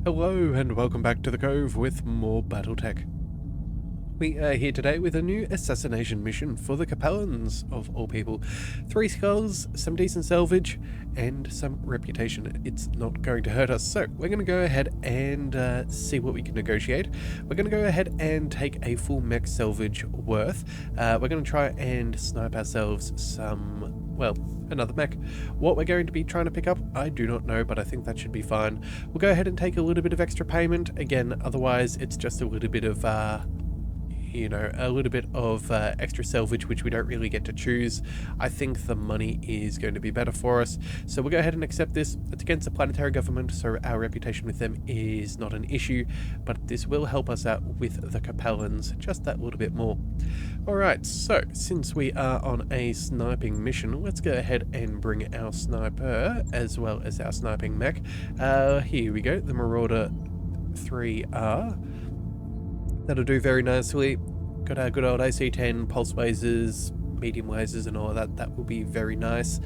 Hello and welcome back to the Cove with more BattleTech. We are here today with a new assassination mission for the Capellans, of all people. 3 skulls, some decent salvage, and some reputation. It's not going to hurt us, so we're going to go ahead and see what we can negotiate. We're going to go ahead and take a full mech salvage worth. We're going to try and snipe ourselves another mech. What we're going to be trying to pick up, I do not know, but I think that should be fine. We'll go ahead and take a little bit of extra payment. Again, otherwise it's just a little bit of extra salvage, which we don't really get to choose. I think the money is going to be better for us, so we'll go ahead and accept this. It's against the planetary government, so our reputation with them is not an issue, but this will help us out with the Capellans just that little bit more. Alright, so since we are on a sniping mission, let's go ahead and bring our sniper as well as our sniping mech. Here we go, the Marauder 3R. That'll do very nicely. Got our good old AC-10 pulse lasers, medium lasers and all of that. That will be very nice.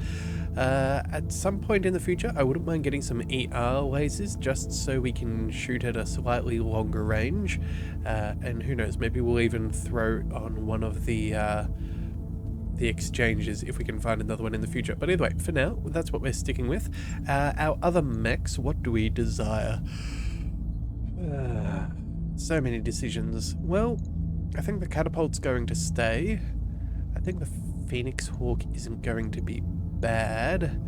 At some point in the future, I wouldn't mind getting some ER lasers just so we can shoot at a slightly longer range. And who knows, maybe we'll even throw on one of the exchanges if we can find another one in the future. But either way, for now, that's what we're sticking with. Our other mechs, what do we desire? So many decisions. Well, I think the catapult's going to stay. I think the Phoenix Hawk isn't going to be bad.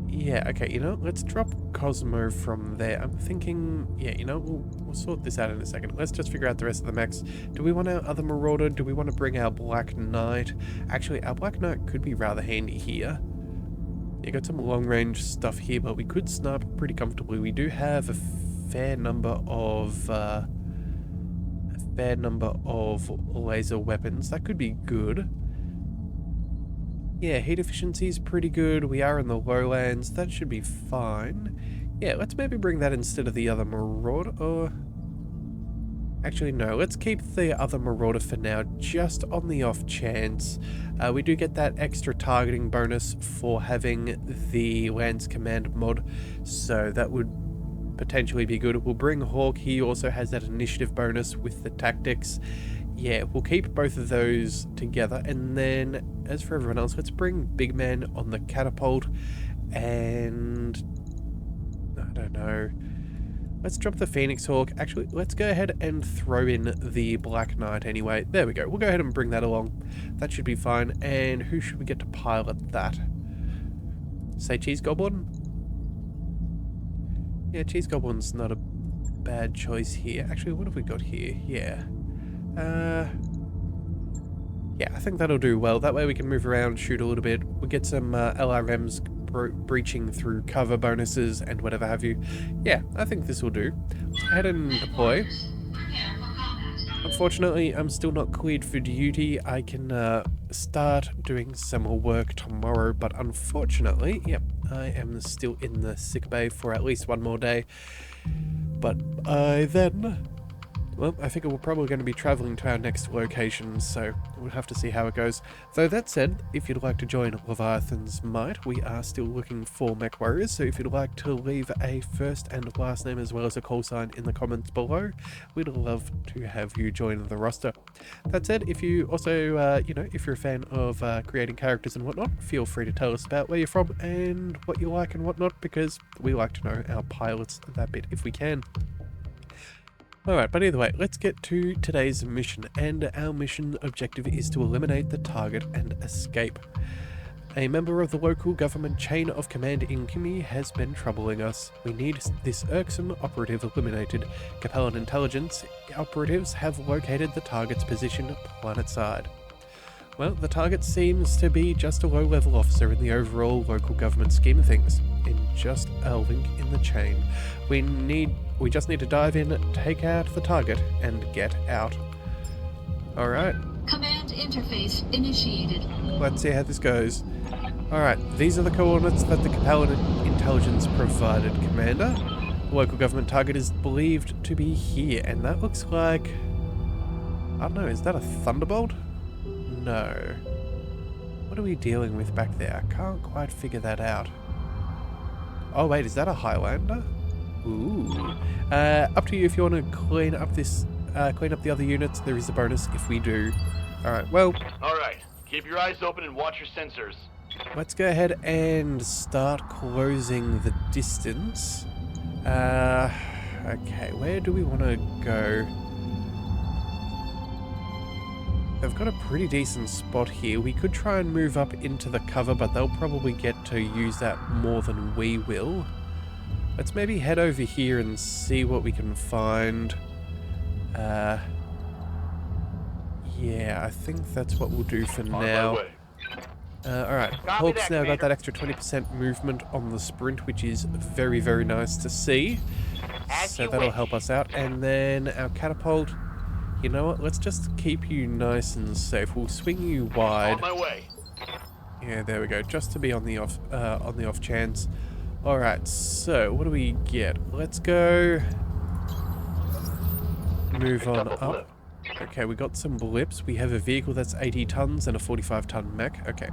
Yeah, okay, let's drop Cosmo from there. I'm thinking, we'll sort this out in a second. Let's just figure out the rest of the mechs. Do we want our other Marauder? Do we want to bring our Black Knight? Actually, our Black Knight could be rather handy here. You got some long-range stuff here, but we could snipe pretty comfortably. We do have a fair number of laser weapons. That could be good. Yeah, heat efficiency is pretty good. We are in the lowlands. That should be fine. Yeah, let's maybe bring that instead of the other Marauder. Or actually, no. Let's keep the other Marauder for now, just on the off chance. We do get that extra targeting bonus for having the Lance Command mod, so that would potentially be good. We'll bring Hawk. He also has that initiative bonus with the tactics. Yeah, we'll keep both of those together. And then, as for everyone else, let's bring Big Man on the catapult. And I don't know. Let's drop the Phoenix Hawk. Actually, let's go ahead and throw in the Black Knight anyway. There we go. We'll go ahead and bring that along. That should be fine. And who should we get to pilot that? Say Cheese Goblin? Yeah, Cheese Goblin's not a bad choice here. Actually, what have we got here? Yeah. Yeah, I think that'll do well. That way we can move around, shoot a little bit. We'll get some LRMs breaching through cover bonuses and whatever have you. Yeah, I think this will do. Let's go ahead and deploy. Unfortunately, I'm still not cleared for duty. I can start doing some more work tomorrow, but unfortunately, yep, I am still in the sick bay for at least one more day. But well, I think we're probably going to be travelling to our next location, so we'll have to see how it goes. Though that said, if you'd like to join Leviathan's Might, we are still looking for MechWarriors, so if you'd like to leave a first and last name as well as a call sign in the comments below, we'd love to have you join the roster. That said, if you also, if you're a fan of creating characters and whatnot, feel free to tell us about where you're from and what you like and whatnot, because we like to know our pilots that bit if we can. Alright, but either way, let's get to today's mission, and our mission objective is to eliminate the target and escape. A member of the local government chain of command in Kimi has been troubling us. We need this irksome operative eliminated. Capellan intelligence operatives have located the target's position planetside. Well, the target seems to be just a low-level officer in the overall local government scheme of things, in just a link in the chain. We just need to dive in, take out the target, and get out. Alright. Command interface initiated. Let's see how this goes. Alright, these are the coordinates that the Capellan intelligence provided, Commander. The local government target is believed to be here, and that looks like... I don't know, is that a Thunderbolt? No. What are we dealing with back there? I can't quite figure that out. Oh wait, is that a Highlander? Ooh. Up to you if you want to clean up the other units. There is a bonus if we do. Alright, well. Alright, keep your eyes open and watch your sensors. Let's go ahead and start closing the distance. Okay, where do we want to go? They've got a pretty decent spot here. We could try and move up into the cover, but they'll probably get to use that more than we will. Let's maybe head over here and see what we can find. Yeah, I think that's what we'll do for now. Alright, Hulk's now got that extra 20% movement on the sprint, which is very, very nice to see. So that'll help us out. And then our catapult, you know what, let's just keep you nice and safe. We'll swing you wide. On my way. Yeah, there we go, just to be on the off chance. Alright, so what do we get? Let's go move on up. Okay, we got some blips. We have a vehicle that's 80 tons and a 45-ton mech. Okay,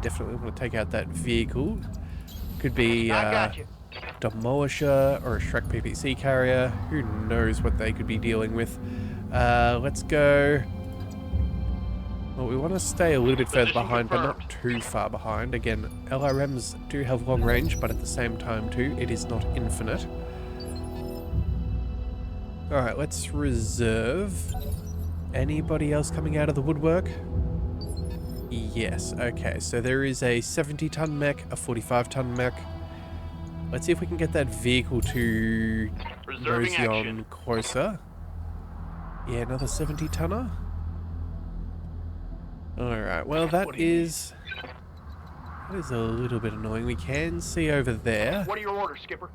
definitely want to take out that vehicle. Could be Demolisher or a Shrek PPC carrier. Who knows what they could be dealing with. Let's go. Well, we want to stay a little bit further behind, but not too far behind. Again, LRMs do have long range, but at the same time too, it is not infinite. Alright, let's reserve. Anybody else coming out of the woodwork? Yes, okay, so there is a 70-ton mech, a 45-ton mech. Let's see if we can get that vehicle to mosey on closer. Yeah, another 70-tonner. Alright, well that is a little bit annoying. We can see over there. What are your orders, Skipper?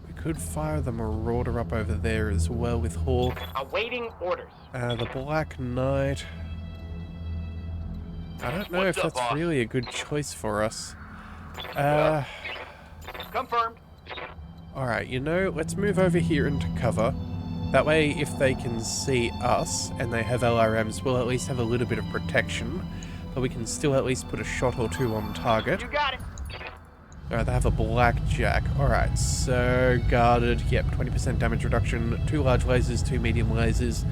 We could fire the Marauder up over there as well with Hawk. Awaiting orders. The Black Knight. I don't know if that's really a good choice for us. Confirmed. Alright, you know, let's move over here into cover. That way, if they can see us and they have LRMs, we'll at least have a little bit of protection. But we can still at least put a shot or two on target. You got it. Alright, they have a Blackjack. Alright, so guarded. Yep, 20% damage reduction. 2 large lasers, 2 medium lasers.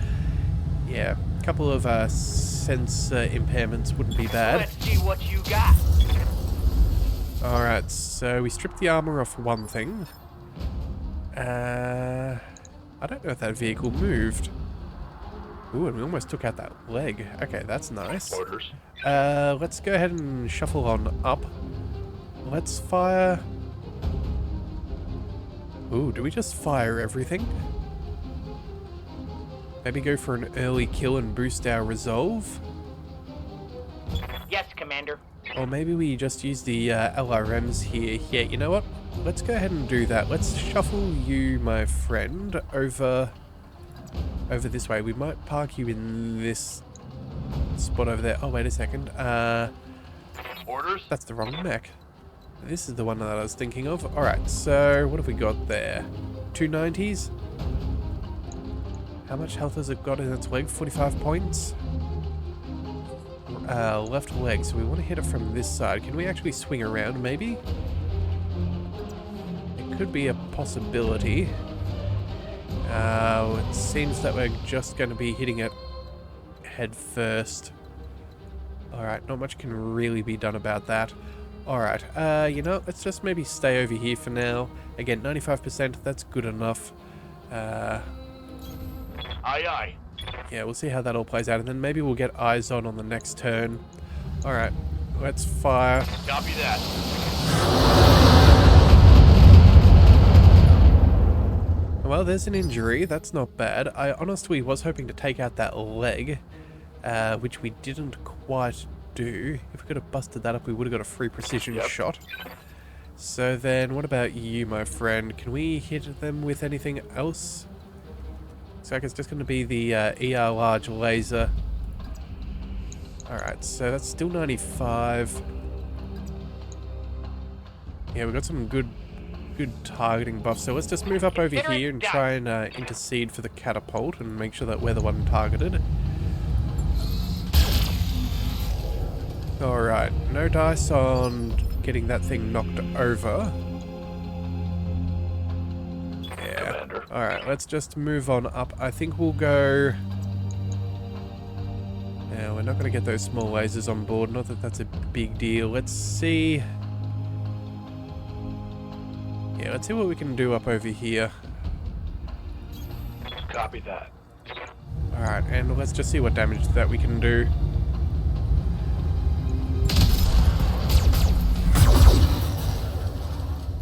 Yeah, a couple of sensor impairments wouldn't be bad. Let's see what you got. Alright, so we stripped the armor off one thing. I don't know if that vehicle moved. Ooh, and we almost took out that leg. Okay, that's nice. Orders. Let's go ahead and shuffle on up. Let's fire... Ooh, do we just fire everything? Maybe go for an early kill and boost our resolve? Yes, Commander. Or maybe we just use the LRMs here. Yeah, you know what? Let's go ahead and do that. Let's shuffle you, my friend, over this way. We might park you in this spot over there. Oh, wait a second. Orders? That's the wrong mech. This is the one that I was thinking of. Alright, so what have we got there? 290s? How much health has it got in its leg? 45 points? Left leg, so we want to hit it from this side. Can we actually swing around, maybe? It could be a possibility. It seems that we're just going to be hitting it head first. Alright, not much can really be done about that. Alright, you know, let's just maybe stay over here for now. Again, 95%, that's good enough. Aye, aye. Yeah, we'll see how that all plays out, and then maybe we'll get eyes on the next turn. Alright, let's fire. Copy that. Well, there's an injury. That's not bad. I honestly was hoping to take out that leg, which we didn't quite do. If we could have busted that up, we would have got a free precision shot. So then, what about you, my friend? Can we hit them with anything else? Looks like it's just going to be the ER large laser. Alright, so that's still 95. Yeah, we've got some good targeting buff. So let's just move up over here and try and intercede for the catapult and make sure that we're the one targeted. Alright, no dice on getting that thing knocked over. Alright, let's just move on up. I think we'll go... Yeah, we're not going to get those small lasers on board. Not that that's a big deal. Let's see... Yeah, let's see what we can do up over here. Copy that. Alright, and let's just see what damage that we can do.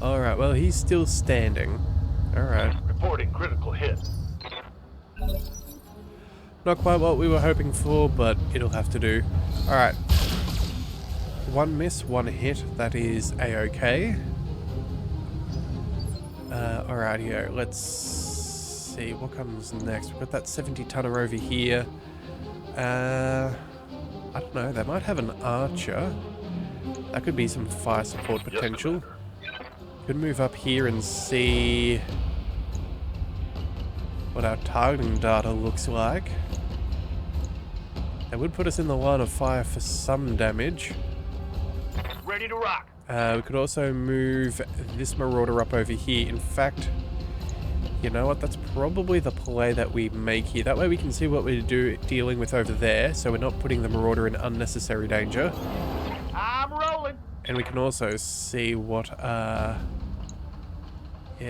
Alright, well, he's still standing. Alright. Reporting critical hit. Not quite what we were hoping for, but it'll have to do. Alright. One miss, one hit. That is a-okay. Alrighty, let's see what comes next. We've got that 70-tonner over here. I don't know, they might have an archer. That could be some fire support potential. Could move up here and see what our targeting data looks like. That would put us in the line of fire for some damage. Ready to rock. We could also move this Marauder up over here. In fact, you know what? That's probably the play that we make here. That way we can see what we're dealing with over there, so we're not putting the Marauder in unnecessary danger. I'm rolling. And we can also see what, yeah,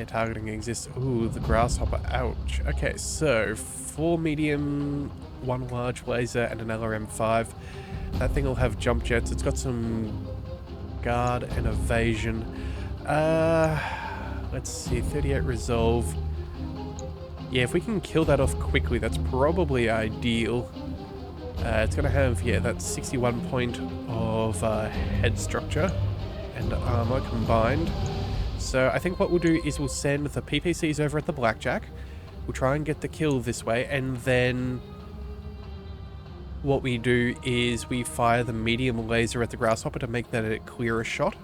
targeting exists. Ooh, the Grasshopper. Ouch. Okay, so 4 medium, 1 large laser, and an LRM-5. That thing will have jump jets. It's got some guard and evasion. Let's see, 38 resolve. Yeah, if we can kill that off quickly, that's probably ideal. It's going to have, yeah, that 61 point of head structure and armor combined. So I think what we'll do is we'll send the PPCs over at the Blackjack. We'll try and get the kill this way, and then what we do is we fire the medium laser at the Grasshopper to make that a clearer shot.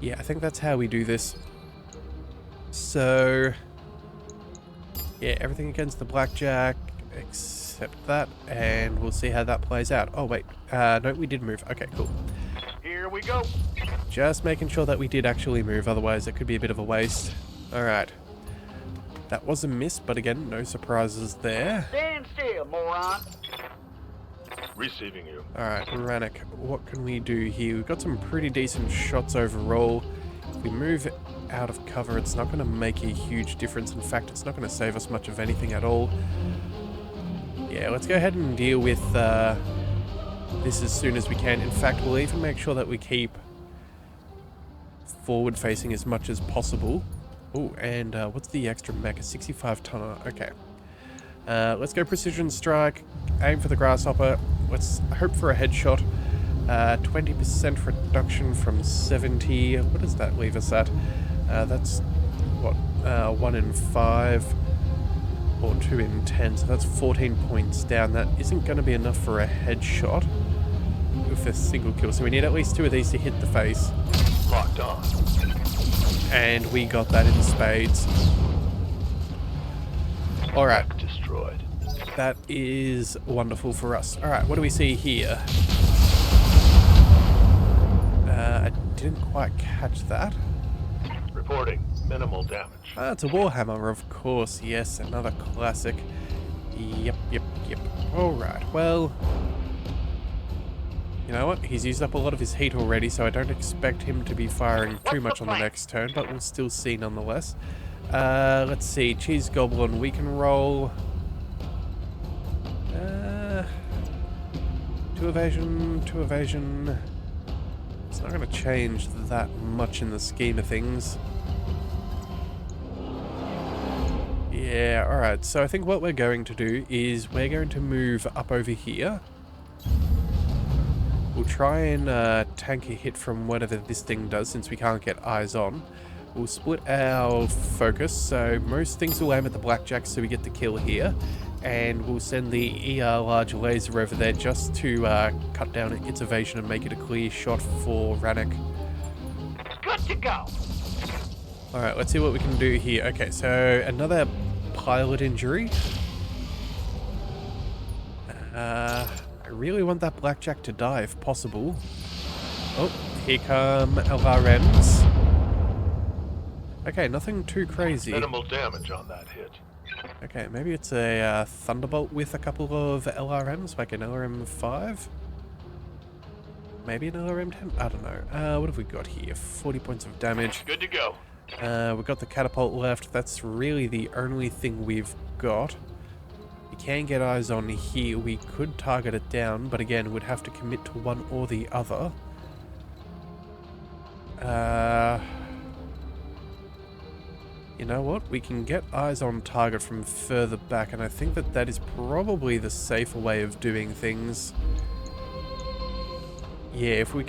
Yeah, I think that's how we do this. So, yeah, everything against the Blackjack except that, and we'll see how that plays out. Oh, wait. No, we did move. Okay, cool. Here we go. Just making sure that we did actually move, otherwise it could be a bit of a waste. Alright. That was a miss, but again, no surprises there. Stand still, moron. Receiving you. Alright, Ranik, what can we do here? We've got some pretty decent shots overall. If we move out of cover, it's not going to make a huge difference. In fact, it's not going to save us much of anything at all. Yeah, let's go ahead and deal with this as soon as we can. In fact, we'll even make sure that we keep forward facing as much as possible. Oh, and what's the extra mech? A 65-tonner. Okay. Let's go precision strike. Aim for the Grasshopper. Let's hope for a headshot. 20% reduction from 70. What does that leave us at? That's, what, 1 in 5 or 2 in 10. So that's 14 points down. That isn't going to be enough for a headshot with a single kill. So we need at least 2 of these to hit the face. Locked on. And we got that in spades. Alright. Destroyed. That is wonderful for us. Alright, what do we see here? I didn't quite catch that. Reporting minimal damage. Ah, it's a Warhammer, of course. Yes, another classic. Yep. Alright, well... You know what? He's used up a lot of his heat already, so I don't expect him to be firing too much on the next turn, but we'll still see nonetheless. Let's see. Cheese Goblin, we can roll... 2 evasion, 2 evasion... It's not going to change that much in the scheme of things. Yeah, alright. So I think what we're going to do is we're going to move up over here. We'll try and tank a hit from whatever this thing does, since we can't get eyes on. We'll split our focus, so most things will aim at the Blackjack, so we get the kill here. And we'll send the ER large laser over there just to cut down its evasion and make it a clear shot for Ranik. Good to go. Alright, let's see what we can do here. Okay, so another pilot injury. I really want that Blackjack to die if possible. Oh, here come LRMs. Okay, nothing too crazy. Minimal damage on that hit. Okay, maybe it's a Thunderbolt with a couple of LRMs, like an LRM-5? Maybe an LRM-10? I don't know. What have we got here? 40 points of damage. Good to go. We've got the catapult left. That's really the only thing we've got. We can get eyes on here. We could target it down, but again, we'd have to commit to one or the other. You know what? We can get eyes on target from further back, and I think that that is probably the safer way of doing things. Yeah, if we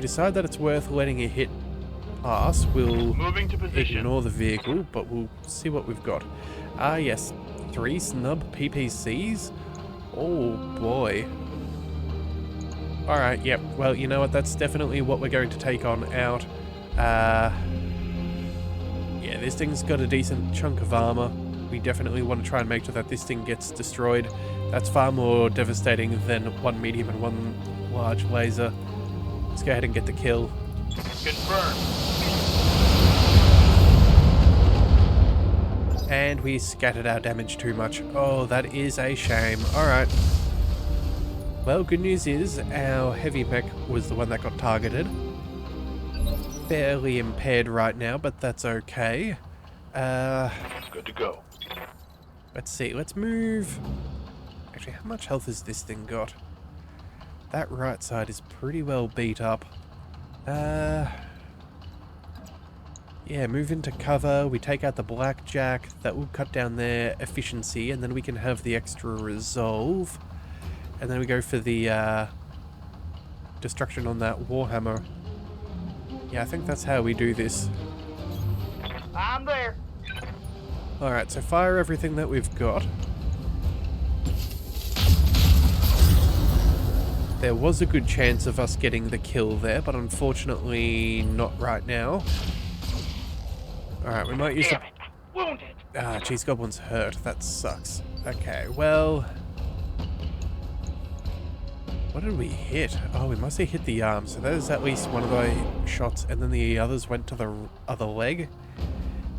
decide that it's worth letting a hit pass, we'll Moving to position. ignore the vehicle, but we'll see what we've got. Ah, yes. 3 snub PPCs? Oh, boy. Alright, yep. Well, you know what? That's definitely what we're going to take on out. Yeah, this thing's got a decent chunk of armor. We definitely want to try and make sure that this thing gets destroyed. That's far more devastating than one medium and one large laser. Let's go ahead and get the kill. Confirmed. And we scattered our damage too much. Oh, that is a shame. Alright. Well, good news is our heavy mech was the one that got targeted. Fairly impaired right now, but that's okay. Good to go. Let's see. Let's move. Actually, how much health has this thing got? That right side is pretty well beat up. Yeah, move into cover. We take out the blackjack. That will cut down their efficiency, and then we can have the extra resolve. And then we go for the destruction on that warhammer. Yeah, I think that's how we do this. I'm there. Alright, so fire everything that we've got. There was a good chance of us getting the kill there, but unfortunately not right now. Alright, we might use the... Wounded. Ah, Cheese Goblin's hurt. That sucks. Okay, well... What did we hit? Oh, we must have hit the arm, so there's at least one of the shots, and then the others went to the other leg.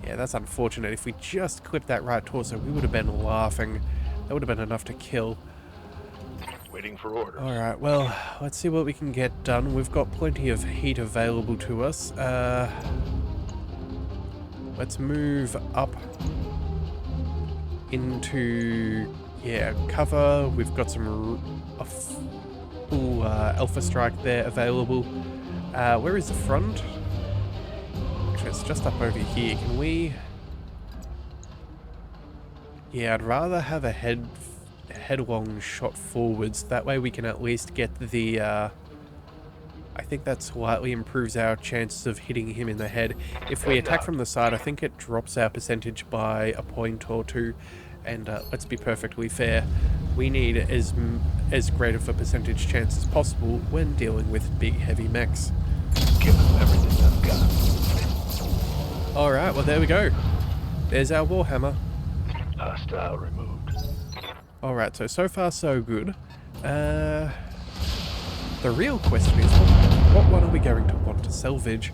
Yeah, that's unfortunate. If we just clipped that right torso, we would have been laughing. That would have been enough to kill. Waiting for orders. Alright, well, let's see what we can get done. We've got plenty of heat available to us. Let's move up into, yeah, cover. We've got some full Alpha Strike there available. Where is the front? Actually, it's just up over here. Can we... Yeah, I'd rather have a headlong shot forwards. That way we can at least get the... I think that slightly improves our chances of hitting him in the head. If we attack from the side, I think it drops our percentage by a point or two. And let's be perfectly fair, we need as great of a percentage chance as possible when dealing with big heavy mechs. Give them everything I've got. Alright, well there we go. There's our warhammer. Hostile removed. Alright, so far so good. The real question is, what one are we going to want to salvage?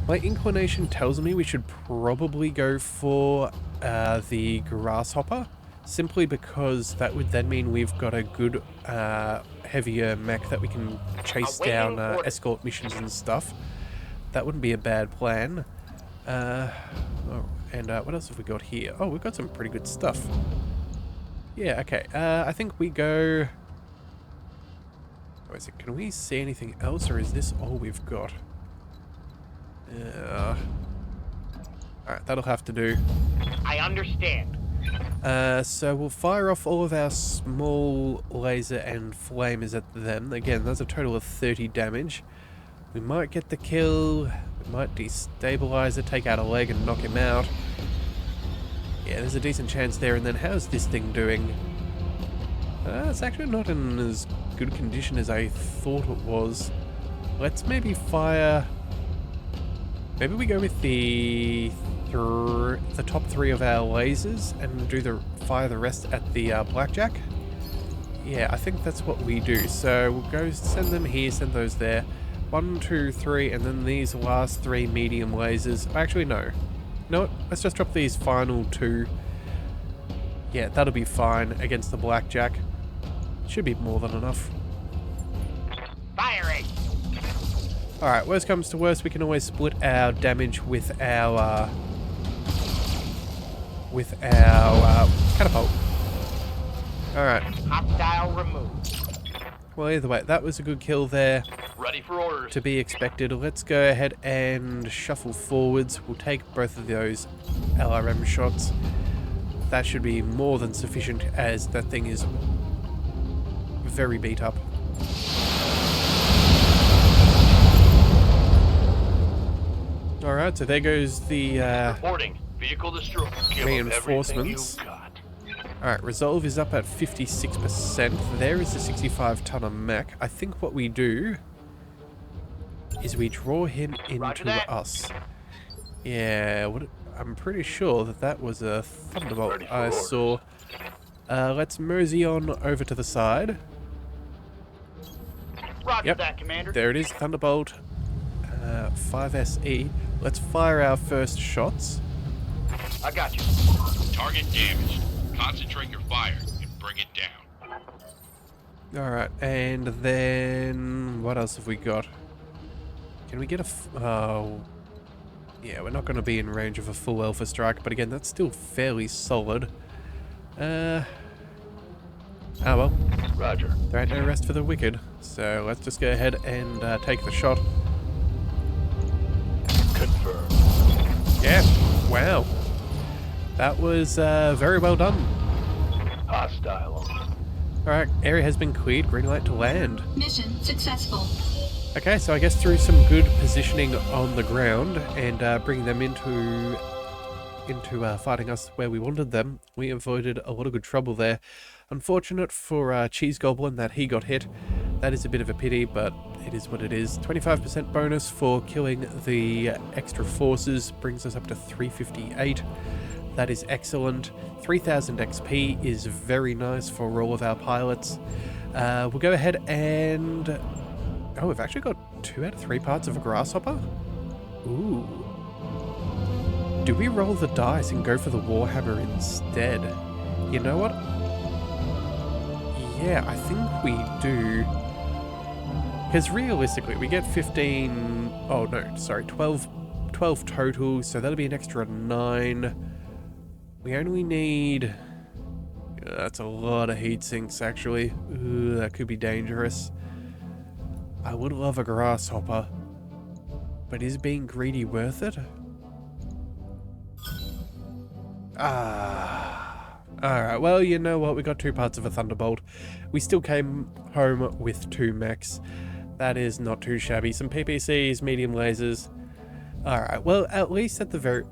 My inclination tells me we should probably go for the grasshopper, simply because that would then mean we've got a good heavier mech that we can chase down escort missions and stuff. That wouldn't be a bad plan. Oh, and what else have we got here? Oh, we've got some pretty good stuff. Yeah, okay. I think we go... Oh, is it, can we see anything else, or is this all we've got? Alright, that'll have to do. I understand. So we'll fire off all of our small laser and flamers at them. Again, that's a total of 30 damage. We might get the kill. We might destabilize it, take out a leg and knock him out. Yeah, there's a decent chance there. And then how's this thing doing? It's actually not in as good condition as I thought it was. Let's maybe fire... Maybe we go with the top 3 of our lasers and fire the rest at the blackjack. Yeah, I think that's what we do. So we'll go send them here, send those there. 1, 2, 3, and then these last 3 medium lasers. Actually, no. You know what? Let's just drop these final 2. Yeah, that'll be fine against the blackjack. Should be more than enough. Firing! Alright, worst comes to worst, we can always split our damage with our catapult. Alright. Hostile removed. Well, either way, that was a good kill there. Ready for orders. To be expected. Let's go ahead and shuffle forwards. We'll take both of those LRM shots. That should be more than sufficient, as that thing is very beat up. Alright, so there goes the Reporting. Vehicle destroyed. reinforcements. Alright, resolve is up at 56%. There is the 65-tonner mech. I think what we do is we draw him into us. Yeah, I'm pretty sure that was a Thunderbolt I saw. Let's mosey on over to the side. Roger that, Commander. There it is, Thunderbolt 5SE. Let's fire our first shots. I got you. Target damaged. Concentrate your fire and bring it down. Alright, and then what else have we got? Can we get a... oh... yeah, we're not going to be in range of a full Alpha Strike, but again, that's still fairly solid. Oh well. Roger. There ain't no rest for the wicked, so let's just go ahead and take the shot. Confirmed. Yeah, wow. That was very well done. Hostile. Alright, area has been cleared, green light to land. Mission successful. Okay, so I guess through some good positioning on the ground and bringing them into fighting us where we wanted them, we avoided a lot of good trouble there. Unfortunate for Cheese Goblin that he got hit. That is a bit of a pity, but it is what it is. 25% bonus for killing the extra forces brings us up to 358. That is excellent. 3000 XP is very nice for all of our pilots. We'll go ahead and... oh, we've actually got 2 out of 3 parts of a grasshopper? Ooh. Do we roll the dice and go for the Warhammer instead? You know what? Yeah, I think we do. Because realistically, we get 15... oh, no, sorry, 12 total, so that'll be an extra 9. We only need... that's a lot of heat sinks, actually. Ooh, that could be dangerous. I would love a grasshopper, but is being greedy worth it? Alright, well, you know what? We got 2 parts of a Thunderbolt. We still came home with 2 mechs. That is not too shabby. Some PPCs, medium lasers. Alright, well, at least at the very...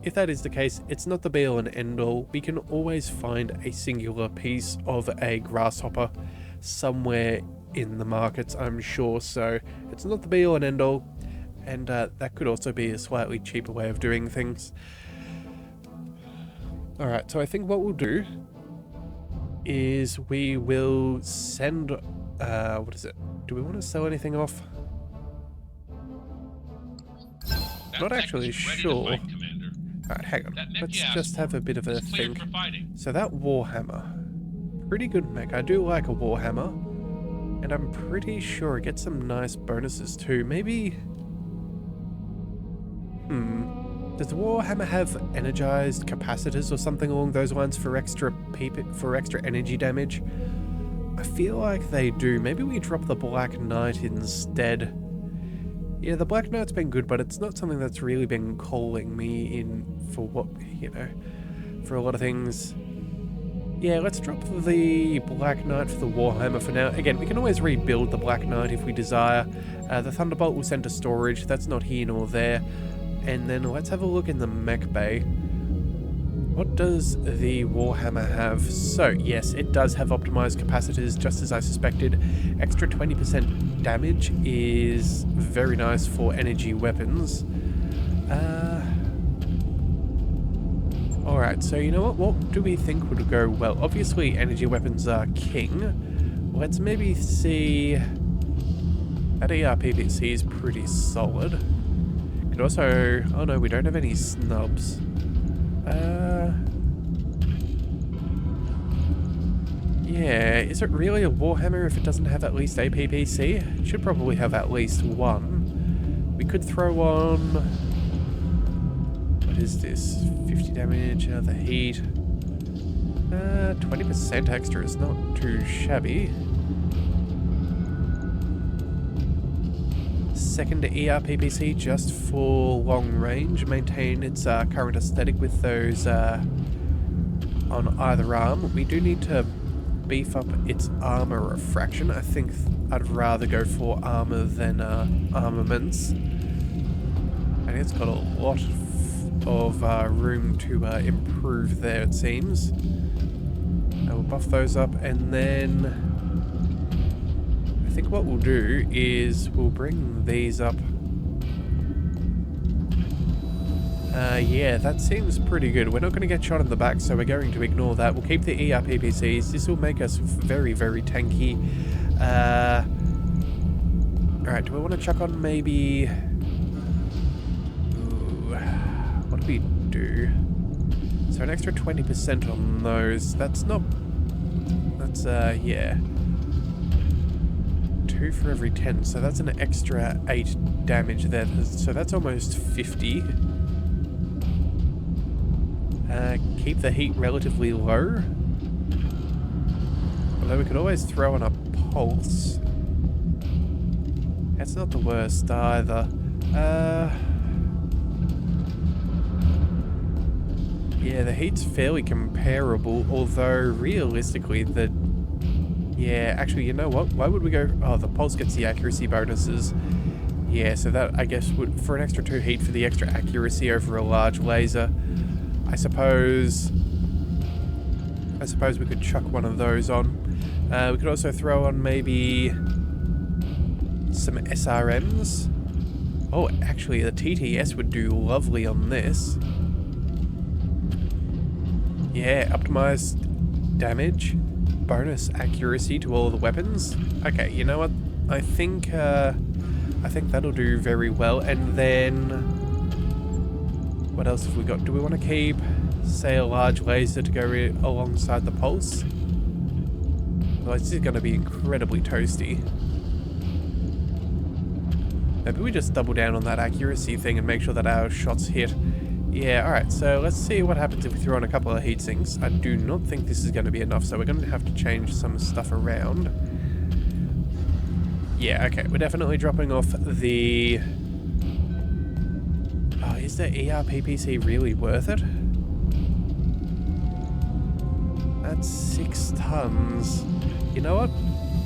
if that is the case, it's not the be-all and end-all. We can always find a singular piece of a grasshopper somewhere in the markets, I'm sure, so it's not the be-all and end-all, and that could also be a slightly cheaper way of doing things. Alright, so I think what we'll do is we will send... what is it? Do we want to sell anything off? Not actually sure. Alright, hang on. Let's just have a bit of a think. So that Warhammer. Pretty good mech. I do like a Warhammer. And I'm pretty sure it gets some nice bonuses too. Maybe... does the Warhammer have energized capacitors or something along those lines for extra energy damage? I feel like they do. Maybe we drop the Black Knight instead. Yeah, the Black Knight's been good, but it's not something that's really been calling me in for what, you know, for a lot of things. Yeah, let's drop the Black Knight for the Warhammer for now. Again, we can always rebuild the Black Knight if we desire. The Thunderbolt will send to storage. That's not here nor there. And then let's have a look in the mech bay. What does the Warhammer have? So, yes, it does have optimized capacitors, just as I suspected. Extra 20% damage is very nice for energy weapons. Alright, so you know what? What do we think would go well? Obviously, energy weapons are king. Let's maybe see... That ERPPC is pretty solid. Could also... Oh no, we don't have any snubs. Yeah, is it really a Warhammer if it doesn't have at least a PPC? It should probably have at least one. We could throw on... What is this? 50 damage, the heat. 20% extra is not too shabby. Second ERPPC just for long range. Maintain its current aesthetic with those on either arm. We do need to beef up its armor refraction. I think I'd rather go for armor than armaments. I think it's got a lot of room to improve there, it seems. We'll buff those up, and then I think what we'll do is we'll bring these up. Yeah, that seems pretty good. We're not going to get shot in the back, so we're going to ignore that. We'll keep the ERPPCs. This will make us very, very tanky. Alright, do we want to chuck on maybe... Ooh, what do we do? So an extra 20% on those. That's not... That's, yeah. 2 for every 10, so that's an extra 8 damage there. So that's almost 50. Keep the heat relatively low. Although we could always throw on a pulse. That's not the worst either. Yeah, the heat's fairly comparable, although realistically the... Yeah, actually, you know what? Why would we go... Oh, the pulse gets the accuracy bonuses. Yeah, so that, I guess, would... For an extra 2 heat for the extra accuracy over a large laser... I suppose we could chuck one of those on. We could also throw on maybe some SRMs. Oh, actually, the TTS would do lovely on this. Yeah, optimized damage, bonus accuracy to all the weapons. Okay, you know what? I think that'll do very well. And then... What else have we got? Do we want to keep, say, a large laser to go alongside the pulse? Otherwise, this is going to be incredibly toasty. Maybe we just double down on that accuracy thing and make sure that our shots hit. Yeah, alright, so let's see what happens if we throw on a couple of heat sinks. I do not think this is going to be enough, so we're going to have to change some stuff around. Yeah, okay, we're definitely dropping off the... Is the ERPPC really worth it? That's 6 tons. You know what?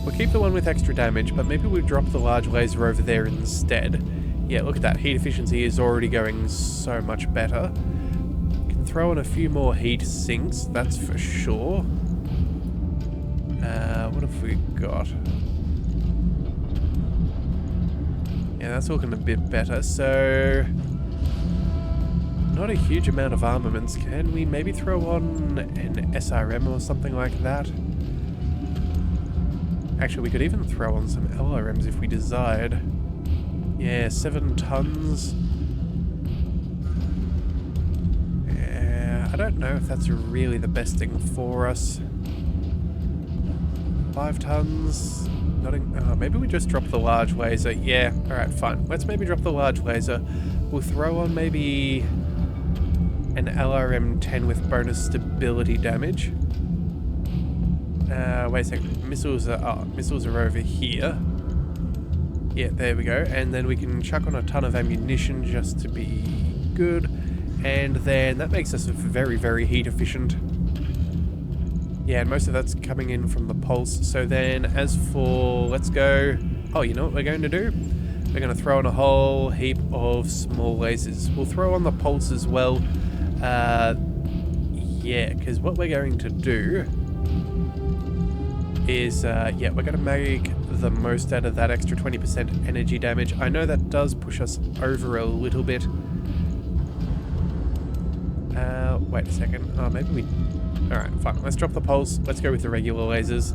We'll keep the one with extra damage, but maybe we'll drop the large laser over there instead. Yeah, look at that. Heat efficiency is already going so much better. Can throw in a few more heat sinks, that's for sure. What have we got? Yeah, that's looking a bit better, so... Not a huge amount of armaments. Can we maybe throw on an SRM or something like that? Actually, we could even throw on some LRMs if we desired. Yeah, 7 tons. Yeah, I don't know if that's really the best thing for us. 5 tons. Maybe we just drop the large laser. Yeah, alright, fine. Let's maybe drop the large laser. We'll throw on maybe... an LRM-10 with bonus stability damage. Wait a second. Missiles are over here. Yeah, there we go. And then we can chuck on a ton of ammunition just to be good. And then that makes us very, very heat efficient. Yeah, and most of that's coming in from the pulse. So then as for... Let's go... Oh, you know what we're going to do? We're going to throw on a whole heap of small lasers. We'll throw on the pulse as well. Yeah, because what we're going to do is, yeah, we're going to make the most out of that extra 20% energy damage. I know that does push us over a little bit. Wait a second. Oh, maybe we... Alright, fine. Let's drop the pulse. Let's go with the regular lasers.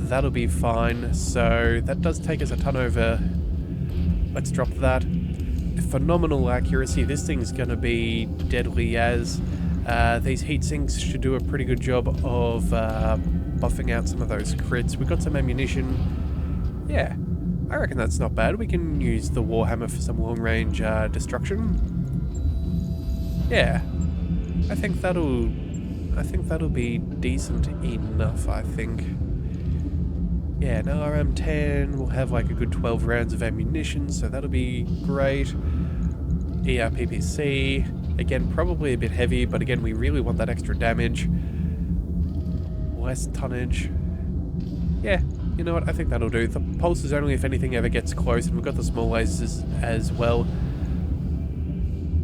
that'll be fine. So that does take us a ton over. Let's drop that. Phenomenal accuracy. This thing's going to be deadly as these heat sinks should do a pretty good job of buffing out some of those crits. We've got some ammunition. Yeah, I reckon that's not bad. We can use the Warhammer for some long-range destruction. Yeah, I think that'll be decent enough, I think. Yeah, an LRM-10 will have like a good 12 rounds of ammunition, so that'll be great. ERPPC, again, probably a bit heavy, but again, we really want that extra damage. Less tonnage. Yeah, you know what, I think that'll do. The pulse is only if anything ever gets close, and we've got the small lasers as well.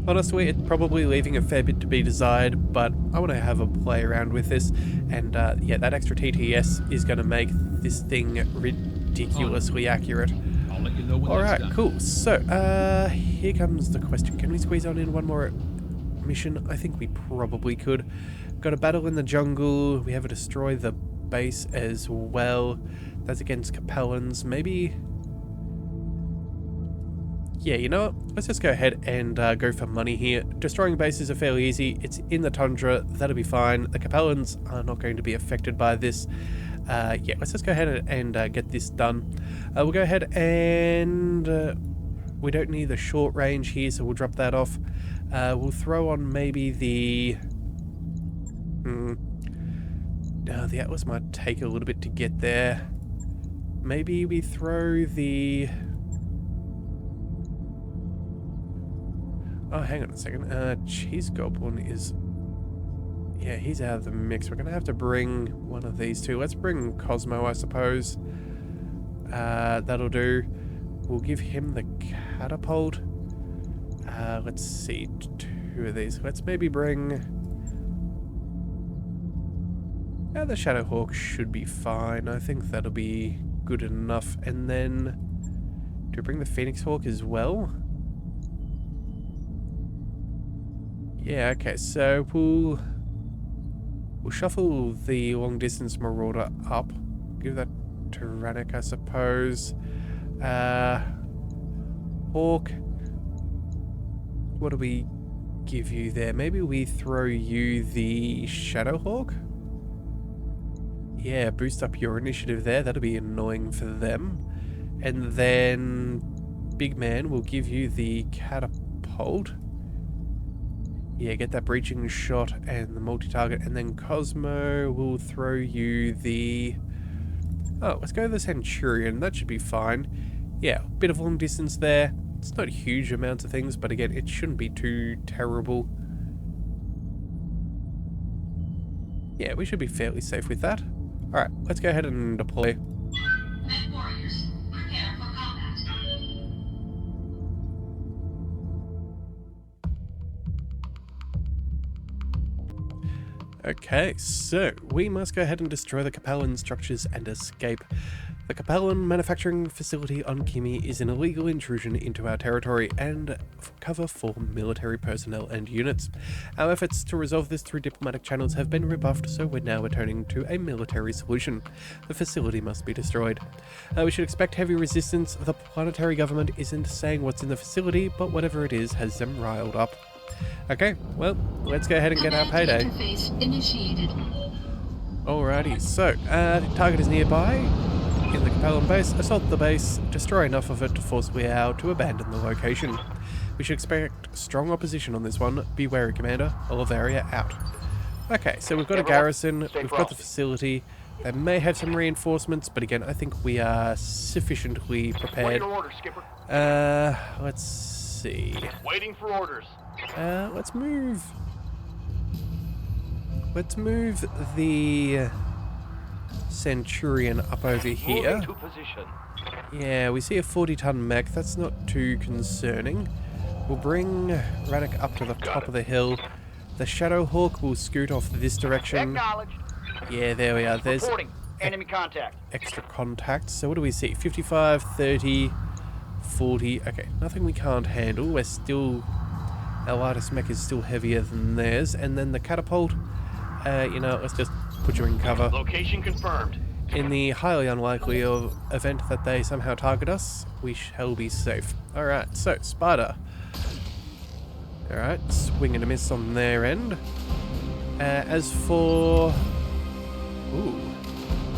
Honestly, it's probably leaving a fair bit to be desired, but I want to have a play around with this, and yeah, that extra TTS is going to make this thing ridiculously accurate. I'll let you know when Alright, that's done. cool. So, here comes the question. Can we squeeze on in one more mission? I think we probably could. Got a battle in the jungle. We have to destroy the base as well. That's against Capellans. Maybe... Yeah, you know what? Let's just go ahead and go for money here. Destroying bases are fairly easy. It's in the tundra. That'll be fine. The Capellans are not going to be affected by this. Yeah, let's just go ahead and get this done. We'll go ahead and... we don't need the short range here, so we'll drop that off. We'll throw on maybe the... the Atlas might take a little bit to get there. Maybe we throw the... Oh, hang on a second. Cheese Goblin is... Yeah, he's out of the mix. We're going to have to bring one of these two. Let's bring Cosmo, I suppose. That'll do. We'll give him the catapult. Let's see. Two of these. Let's maybe bring... the Shadowhawk should be fine. I think that'll be good enough. And then... Do we bring the Phoenix Hawk as well? Yeah, okay, so we'll shuffle the long distance Marauder up. Give that to Rannick, I suppose. Hawk. What do we give you there? Maybe we throw you the Shadowhawk? Yeah, boost up your initiative there. That'll be annoying for them. And then Big Man will give you the catapult. Yeah, get that breaching shot and the multi-target, and then Cosmo will throw you the... Oh, let's go to the Centurion. That should be fine. Yeah, bit of long distance there. It's not huge amounts of things, but again, it shouldn't be too terrible. Yeah, we should be fairly safe with that. Alright, let's go ahead and deploy. MechWarriors, prepare for combat. Okay, so we must go ahead and destroy the Capellan structures and escape. The Capellan manufacturing facility on Kimi is an illegal intrusion into our territory and cover for military personnel and units. Our efforts to resolve this through diplomatic channels have been rebuffed, so we're now returning to a military solution. The facility must be destroyed. We should expect heavy resistance. The planetary government isn't saying what's in the facility, but whatever it is has them riled up. Okay, well, let's go ahead and get our payday. Interface initiated. Alrighty, so, target is nearby. In the Capellan base, assault the base, destroy enough of it to force Liao to abandon the location. We should expect strong opposition on this one. Be wary, Commander. Olivaria out. Okay, so we've got a garrison, we've got the facility. They may have some reinforcements, but again, I think we are sufficiently prepared. Orders, Skipper. Let's see. Waiting for orders. Let's move the Centurion up over here. Moving to position. Yeah, we see a 40-ton mech. That's not too concerning. We'll bring Rannick up to the top of the hill. The Shadowhawk will scoot off this direction. Acknowledged. Yeah, there we are. There's Reporting. Enemy contact. extra contact. So what do we see? 55, 30, 40. Okay, nothing we can't handle. We're still... Our lightest mech is still heavier than theirs. And then the catapult, you know, let's just put you in cover. Location confirmed. in the highly unlikely event that they somehow target us, we shall be safe. Alright, so, Spider. Alright, swing and a miss on their end. As for... Ooh.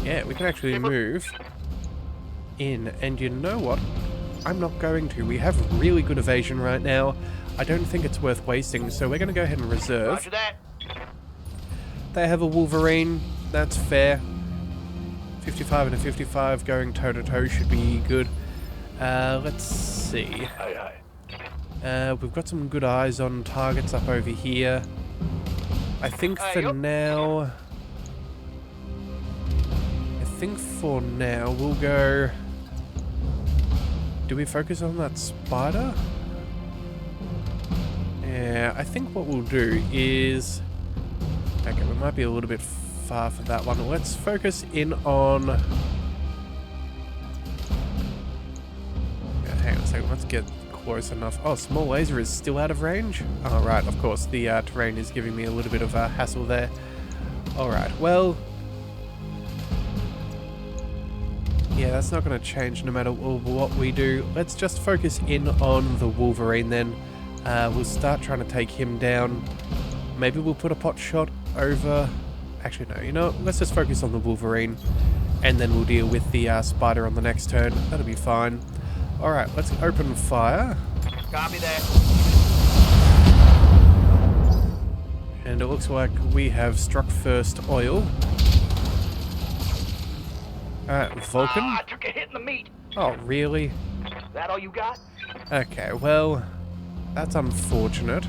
Yeah, we can actually move in, and you know what? I'm not going to. We have really good evasion right now. I don't think it's worth wasting, so we're going to go ahead and reserve. Roger that. They have a Wolverine. That's fair. 55 and a 55 going toe-to-toe should be good. Let's see. Aye, We've got some good eyes on targets up over here. I think for now... we'll go... Do we focus on that Spider? Yeah, I think what we'll do is... Okay, we might be a little bit far for that one. Let's focus in on... Yeah, hang on a second, let's get close enough. Oh, small laser is still out of range? Oh, right, of course, the terrain is giving me a little bit of a hassle there. Alright, well... Yeah, that's not going to change no matter what we do. Let's just focus in on the Wolverine then. We'll start trying to take him down. Maybe we'll put a pot shot over... Actually, no, you know what? Let's just focus on the Wolverine. And then we'll deal with the Spider on the next turn. That'll be fine. Alright, let's open fire. Copy that. And it looks like we have struck first oil. Vulcan? I took a hit in the meat. Oh, really? That all you got? Okay, well, that's unfortunate.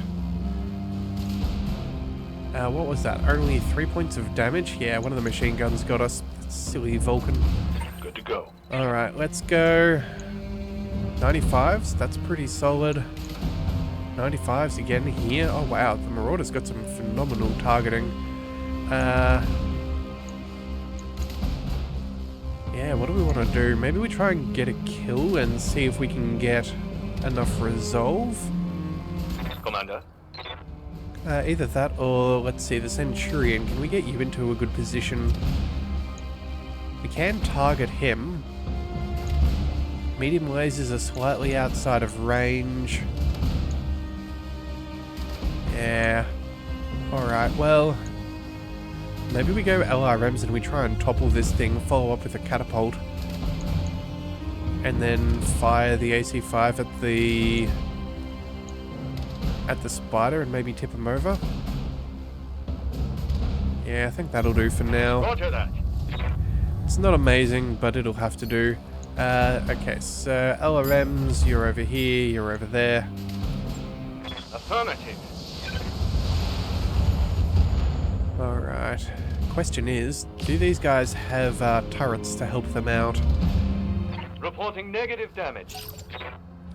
What was that? Only 3 points of damage? Yeah, one of the machine guns got us. Silly Vulcan. Good to go. Alright, let's go. 95s, that's pretty solid. 95s again here. Oh wow, the Marauder's got some phenomenal targeting. Yeah, what do we want to do? Maybe we try and get a kill and see if we can get enough resolve? Commander. Either that or, let's see, the Centurion. Can we get you into a good position? We can target him. Medium lasers are slightly outside of range. Yeah. Alright, well... Maybe we go LRMs and we try and topple this thing, follow up with a catapult. And then fire the AC-5 at the Spider and maybe tip him over. Yeah, I think that'll do for now. Roger that. It's not amazing, but it'll have to do. Okay, so LRMs, you're over here, you're over there. Affirmative. Alright. Question is, do these guys have turrets to help them out? Reporting negative damage.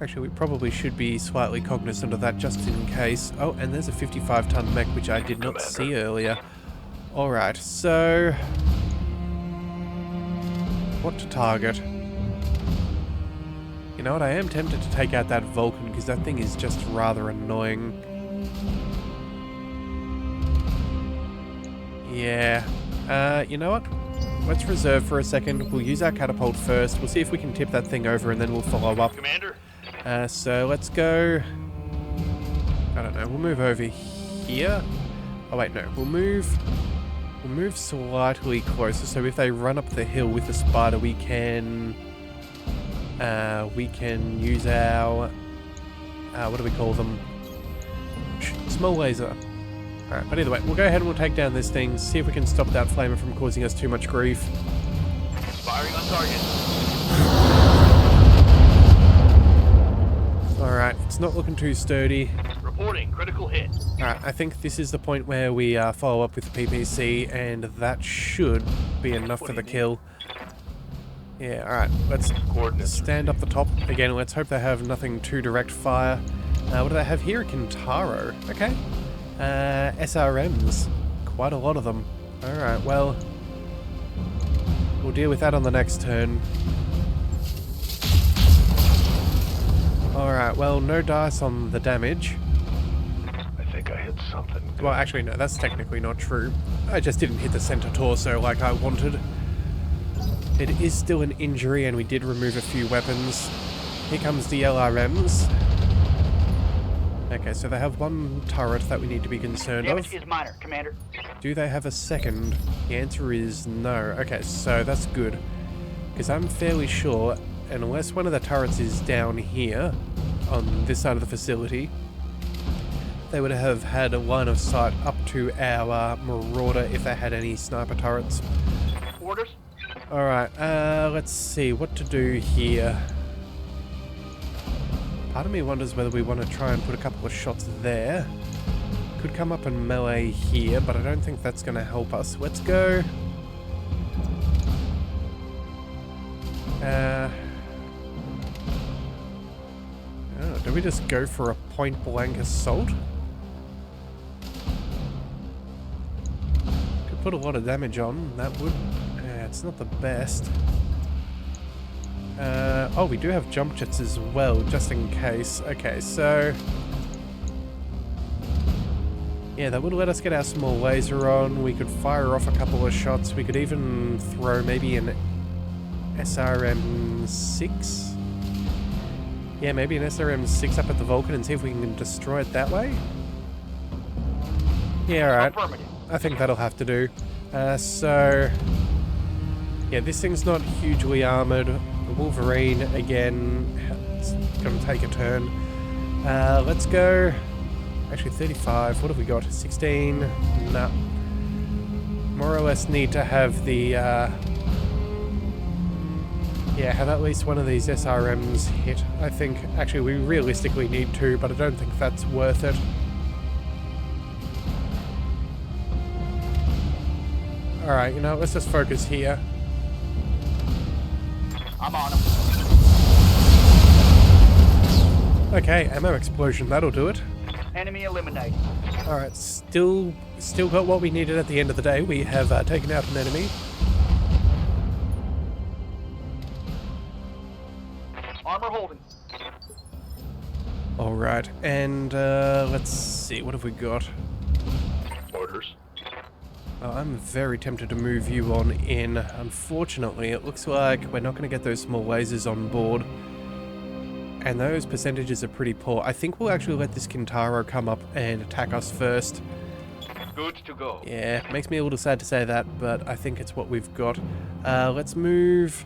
Actually, we probably should be slightly cognizant of that just in case. Oh, and there's a 55-ton mech, which I did not see earlier. Alright, so... What to target? You know what, I am tempted to take out that Vulcan, because that thing is just rather annoying. Yeah. You know what? Let's reserve for a second. We'll use our catapult first. We'll see if we can tip that thing over and then we'll follow up. Commander. So let's go... I don't know. We'll move over here. Oh wait, no. We'll move slightly closer. So if they run up the hill with the Spider, we can use our... what do we call them? Small laser. Alright, but either way, we'll go ahead and we'll take down this thing, see if we can stop that flamer from causing us too much grief. Firing on target. Alright, it's not looking too sturdy. Reporting critical hit. Alright, I think this is the point where we follow up with the PPC, and that should be enough for the kill. Yeah, alright, let's stand up the top. Again, let's hope they have nothing too direct fire. What do they have here? A Kintaro. Okay. SRMs. Quite a lot of them. Alright, well... We'll deal with that on the next turn. Alright, well, no dice on the damage. I think I hit something. Well, actually, no, that's technically not true. I just didn't hit the center torso like I wanted. It is still an injury, and we did remove a few weapons. Here comes the LRMs. Okay, so they have one turret that we need to be concerned of. Damage is minor, Commander. Do they have a second? The answer is no. Okay, so that's good. Because I'm fairly sure, unless one of the turrets is down here, on this side of the facility, they would have had a line of sight up to our Marauder if they had any sniper turrets. Orders? Alright, let's see what to do here. Part of me wonders whether we want to try and put a couple of shots there. Could come up and melee here, but I don't think that's going to help us. Let's go. Do we just go for a point blank assault? Could put a lot of damage on, that would. It's not the best. Oh, we do have jump jets as well, just in case. Okay, so... yeah, that would let us get our small laser on. We could fire off a couple of shots. We could even throw maybe an SRM-6? Yeah, maybe an SRM-6 up at the Vulcan and see if we can destroy it that way? Yeah, alright. I think that'll have to do. So... yeah, this thing's not hugely armoured. The Wolverine, again, it's going to take a turn. Let's go... actually, 35. What have we got? 16? Nah. More or less need to have the... yeah, have at least one of these SRMs hit. I think, actually, we realistically need two, but I don't think that's worth it. Alright, you know, let's just focus here. I'm on him. Okay, ammo explosion, that'll do it. Enemy eliminated. Alright, still got what we needed at the end of the day. We have taken out an enemy. Armor holding. Alright, and let's see, what have we got? Orders. Oh, I'm very tempted to move you on in. Unfortunately, it looks like we're not going to get those small lasers on board. And those percentages are pretty poor. I think we'll actually let this Kintaro come up and attack us first. Good to go. Yeah, makes me a little sad to say that, but I think it's what we've got. Let's move...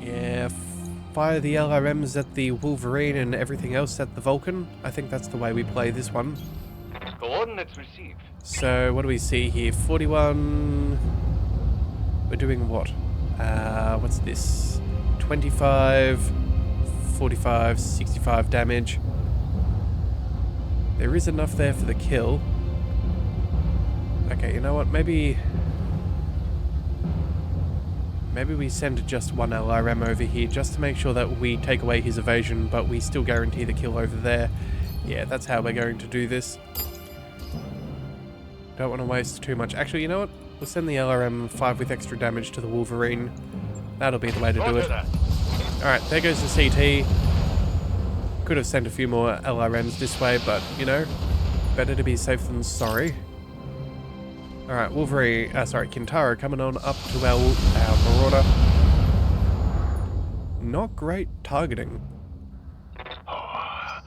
yeah, fire the LRMs at the Wolverine and everything else at the Vulcan. I think that's the way we play this one. Coordinates received. So, what do we see here? 41... we're doing what? What's this? 25, 45, 65 damage. There is enough there for the kill. Okay, you know what? Maybe we send just one LRM over here just to make sure that we take away his evasion, but we still guarantee the kill over there. Yeah, that's how we're going to do this. Don't want to waste too much. Actually, you know what? We'll send the LRM 5 with extra damage to the Wolverine. That'll be the way to do it. Alright, there goes the CT. Could have sent a few more LRMs this way, but, you know, better to be safe than sorry. Alright, Wolverine, Kintaro coming on up to our Marauder. Not great targeting. Oh,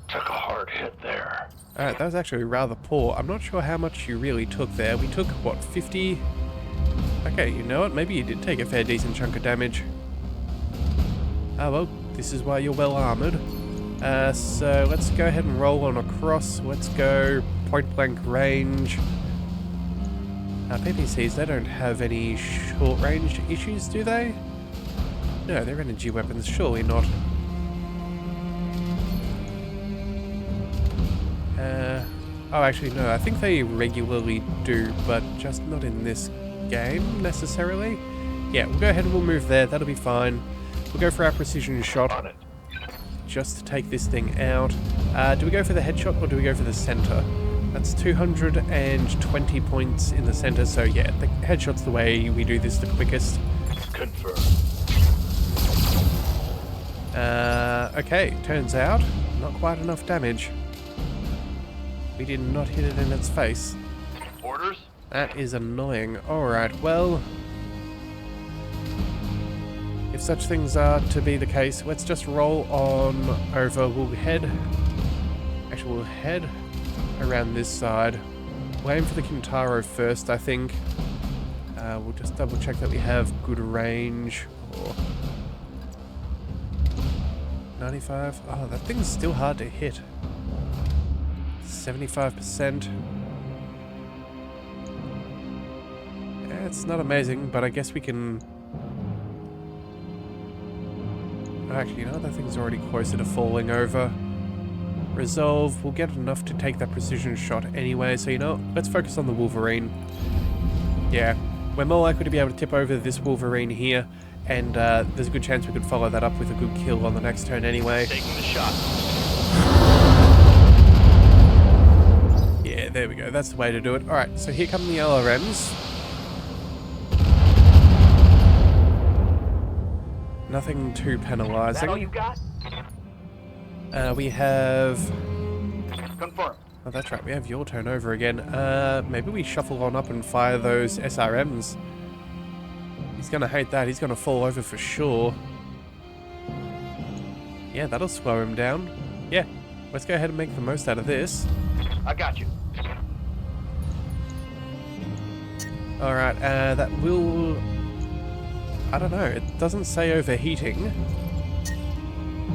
took a hard hit there. Alright, that was actually rather poor. I'm not sure how much you really took there. We took, what, 50? Okay, you know what? Maybe you did take a fair decent chunk of damage. Ah, well, this is why you're well armoured. So let's go ahead and roll on across. Let's go point blank range. PPCs, they don't have any short range issues, do they? No, they're energy weapons, surely not. Oh, actually, no, I think they regularly do, but just not in this game, necessarily. Yeah, we'll go ahead and we'll move there, that'll be fine. We'll go for our precision shot, On it. just to take this thing out. Do we go for the headshot, or do we go for the center? That's 220 points in the center, so yeah, the headshot's the way we do this the quickest. Confirmed. Okay, turns out, not quite enough damage. We did not hit it in its face. Orders? That is annoying. Alright, well... if such things are to be the case, let's just roll on over. We'll head... actually, we'll head around this side. We'll aim for the Kintaro first, I think. We'll just double check that we have good range. Or 95. Oh, that thing's still hard to hit. 75%. Yeah, it's not amazing, but I guess we can... oh, actually, you know, that thing's already closer to falling over. Resolve. We'll get enough to take that precision shot anyway, so you know, let's focus on the Wolverine. Yeah, we're more likely to be able to tip over this Wolverine here, and there's a good chance we could follow that up with a good kill on the next turn anyway. Taking the shot. Yeah, there we go. That's the way to do it. Alright, so here come the LRMs. Nothing too Is that all penalizing. you got? We have... Confirm. oh, that's right. We have your turn over again. Maybe we shuffle on up and fire those SRMs. He's gonna hate that. He's gonna fall over for sure. Yeah, that'll slow him down. Yeah, let's go ahead and make the most out of this. I got you. Alright, that will... I don't know. It doesn't say overheating.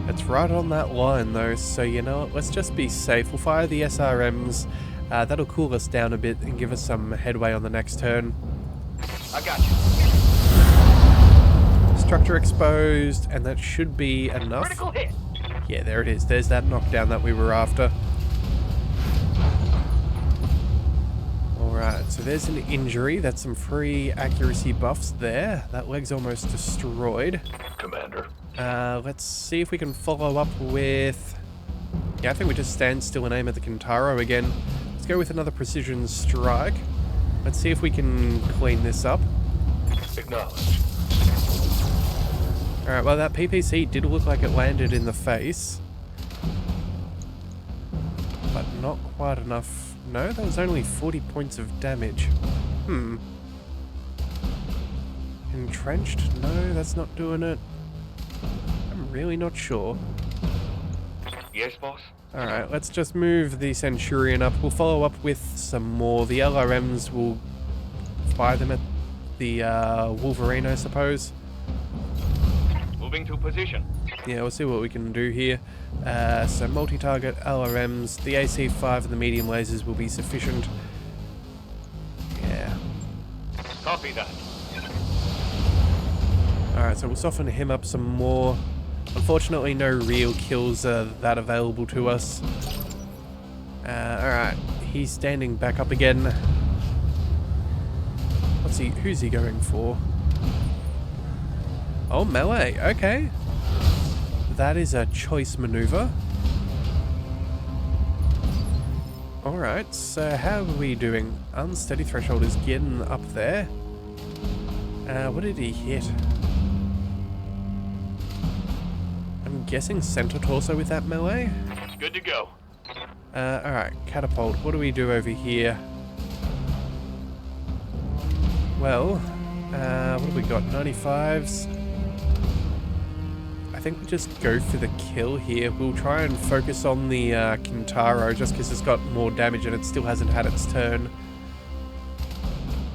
It's right on that line though, so you know what, let's just be safe. We'll fire the SRMs, that'll cool us down a bit and give us some headway on the next turn. I got you. Structure exposed, and that should be enough. Critical hit. Yeah, there it is. There's that knockdown that we were after. Alright, so there's an injury. That's some free accuracy buffs there. That leg's almost destroyed. Commander. Let's see if we can follow up with... yeah, I think we just stand still and aim at the Kintaro again. Let's go with another precision strike. Let's see if we can clean this up. Acknowledged. Alright, well that PPC did look like it landed in the face. But not quite enough. No, that was only 40 points of damage. Entrenched? No, that's not doing it. I'm really not sure. Yes, boss. Alright, let's just move the Centurion up. We'll follow up with some more. The LRMs will fire them at the Wolverine, I suppose. Moving to position. Yeah, we'll see what we can do here. So multi-target LRMs, the AC-5 and the medium lasers will be sufficient. Yeah. Copy that. Alright, so we'll soften him up some more. Unfortunately, no real kills are that available to us. Alright, he's standing back up again. Who's he going for? Oh, melee, okay. That is a choice maneuver. Alright, so how are we doing? Unsteady threshold is getting up there. What did he hit? I'm guessing center torso with that melee? Good to go. Alright, catapult. What do we do over here? Well, what have we got? 95s. I think we just go for the kill here. We'll try and focus on the Kintaro just because it's got more damage and it still hasn't had its turn.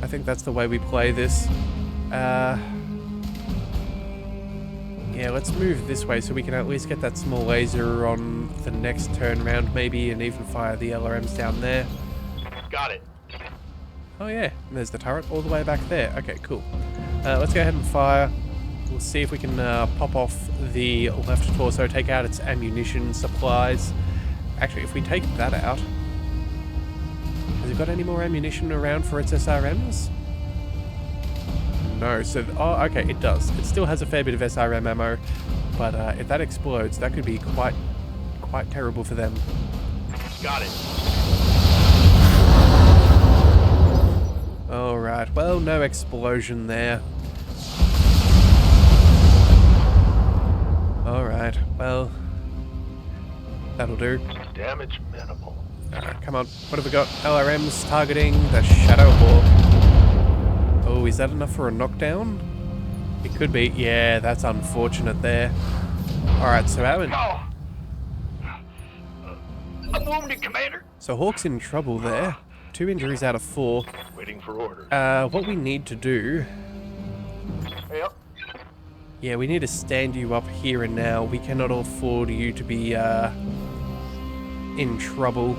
I think that's the way we play this. Yeah, let's move this way so we can at least get that small laser on the next turn round maybe, and even fire the LRMs down there. Got it. Oh yeah, and there's the turret all the way back there. Okay, cool. Let's go ahead and fire. We'll see if we can pop off the left torso, take out its ammunition supplies. Actually, if we take that out... has it got any more ammunition around for its SRMs? No, so... oh, okay, it does. It still has a fair bit of SRM ammo, but if that explodes, that could be quite terrible for them. Got it. Alright, well, no explosion there. Alright, well, that'll do. Damage minimal. Come on. What have we got? LRMs targeting the Shadow Hawk. Oh, is that enough for a knockdown? It could be. Yeah, that's unfortunate there. Alright, so Alan. Oh. I'm wounded, Commander. So Hawk's in trouble there. 2 injuries out of 4. Waiting for orders. What we need to do... Yep. Yeah, we need to stand you up here and now. We cannot afford you to be, in trouble.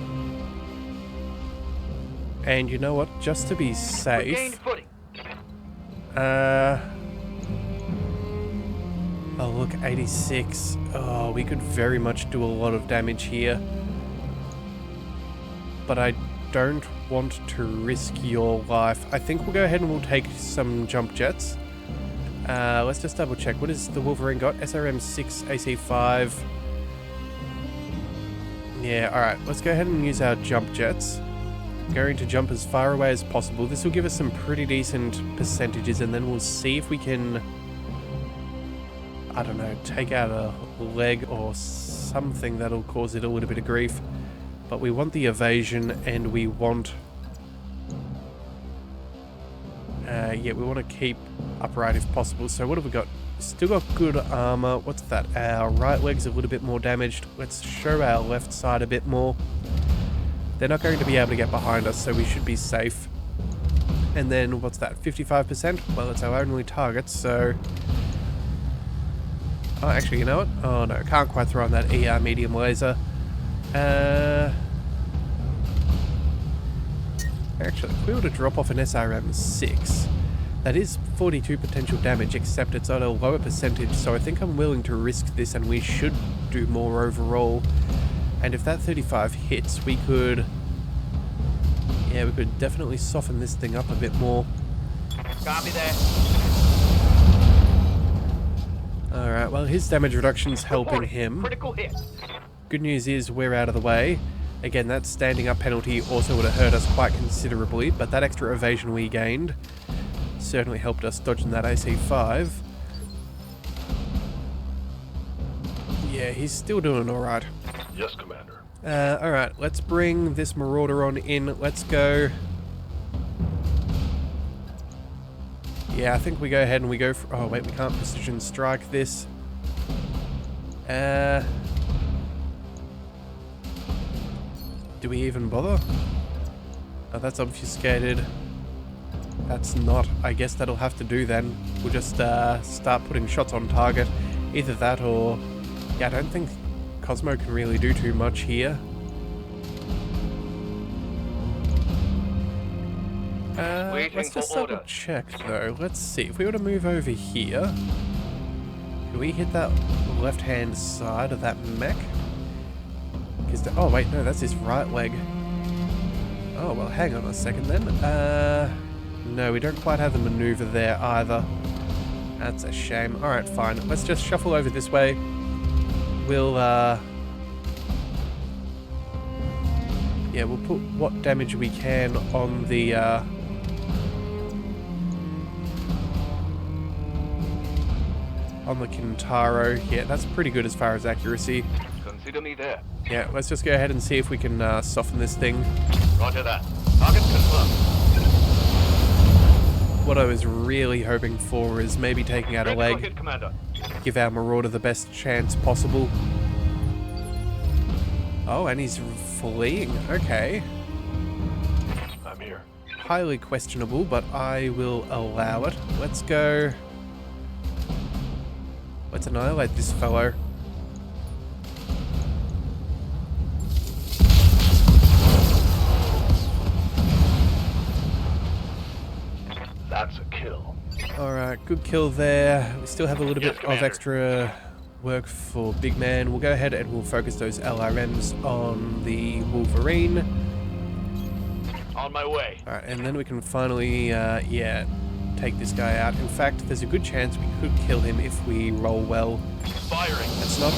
And you know what? Just to be Regained safe... footing. Oh, look, 86. Oh, we could very much do a lot of damage here. But I don't want to risk your life. I think we'll go ahead and we'll take some jump jets. Let's just double check. What has the Wolverine got? SRM 6, AC 5. Yeah, alright. Let's go ahead and use our jump jets. Going to jump as far away as possible. This will give us some pretty decent percentages, and then we'll see if we can, I don't know, take out a leg or something that'll cause it a little bit of grief. But we want the evasion, and we want... yeah, we want to keep upright if possible. So what have we got? Still got good armor. What's that? Our right leg's a little bit more damaged. Let's show our left side a bit more. They're not going to be able to get behind us, so we should be safe. And then, what's that? 55%? Well, it's our only target, so... Oh, actually, you know what? Oh, no. Can't quite throw on that ER medium laser. Actually, if we were to drop off an SRM 6, that is 42 potential damage, except it's at a lower percentage, so I think I'm willing to risk this, and we should do more overall. And if that 35 hits, we could... Yeah, we could definitely soften this thing up a bit more. Copy that. Alright, well, his damage reduction's helping Reporting. him. Critical hit. Good news is we're out of the way. Again, that standing up penalty also would have hurt us quite considerably, but that extra evasion we gained certainly helped us dodging that AC-5. Yeah, he's still doing alright. Yes, Commander. Alright, let's bring this Marauder on in. Let's go. Yeah, I think we go ahead and we go for... Oh, wait, we can't precision strike this. Do we even bother? Oh, that's obfuscated. That's not. I guess that'll have to do then. We'll just start putting shots on target. Either that or... Yeah, I don't think Cosmo can really do too much here. Let's just double check though. Let's see. If we were to move over here, can we hit that left-hand side of that mech? Oh wait, no, that's his right leg. Oh well, hang on a second then. No, we don't quite have the maneuver there either. That's a shame. Alright, fine. Let's just shuffle over this way. We'll, yeah, we'll put what damage we can on the, on the Kintaro. Yeah, that's pretty good as far as accuracy. Consider me there. Yeah, let's just go ahead and see if we can soften this thing. Roger that. Target confirmed. What I was really hoping for is maybe taking out a Critical leg, hit, Commander. give our Marauder the best chance possible. Oh, and he's fleeing. Okay. I'm here. Highly questionable, but I will allow it. Let's go. Let's annihilate this fellow. That's a kill. Alright, good kill there. We still have a little Yes, bit of Commander. extra work for Big Man. We'll go ahead and we'll focus those LRMs on the Wolverine. On my way. Alright, and then we can finally, yeah, take this guy out. In fact, there's a good chance we could kill him if we roll well. Firing. It's not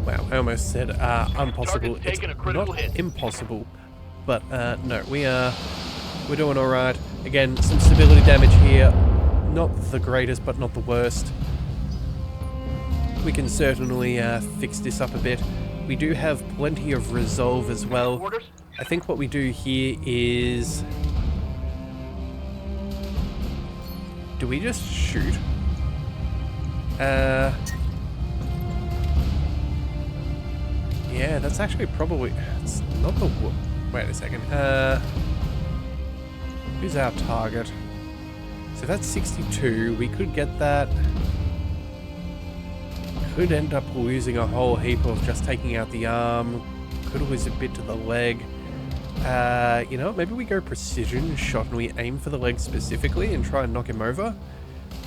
Wow, I almost said impossible. Target's It's taken a critical not hit. impossible, but no, we're doing all right. Again, some stability damage here. Not the greatest, but not the worst. we can certainly fix this up a bit. We do have plenty of resolve as well. Orders? I think what we do here is... do we just shoot? Yeah, that's actually probably... it's not the... wait a second. Who's our target? So that's 62. We could get that. Could end up losing a whole heap of just taking out the arm. Could lose a bit to the leg. You know, maybe we go precision shot and we aim for the leg specifically and try and knock him over.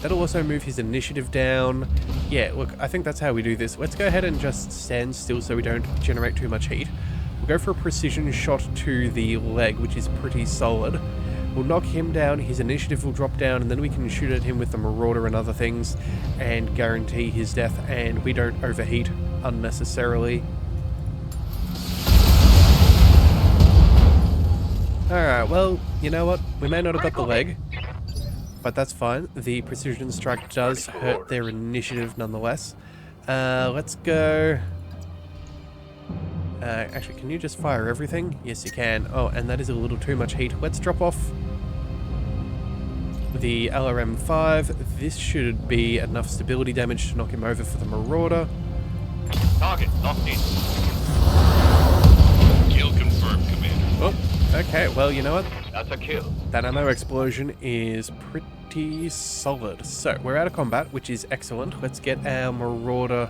That'll also move his initiative down. Yeah, look, I think that's how we do this. Let's go ahead and just stand still so we don't generate too much heat. We'll go for a precision shot to the leg, which is pretty solid. We'll knock him down, his initiative will drop down, and then we can shoot at him with the Marauder and other things and guarantee his death, and we don't overheat unnecessarily. Alright, well, you know what? We may not have got the leg, but that's fine. The precision strike does hurt their initiative nonetheless. Let's go... actually, can you just fire everything? Yes, you can. Oh, and that is a little too much heat. Let's drop off the LRM-5. This should be enough stability damage to knock him over for the Marauder. Target locked in. Kill confirmed, Commander. Oh, okay. Well, you know what? That's a kill. That ammo explosion is pretty solid. So, we're out of combat, which is excellent. Let's get our Marauder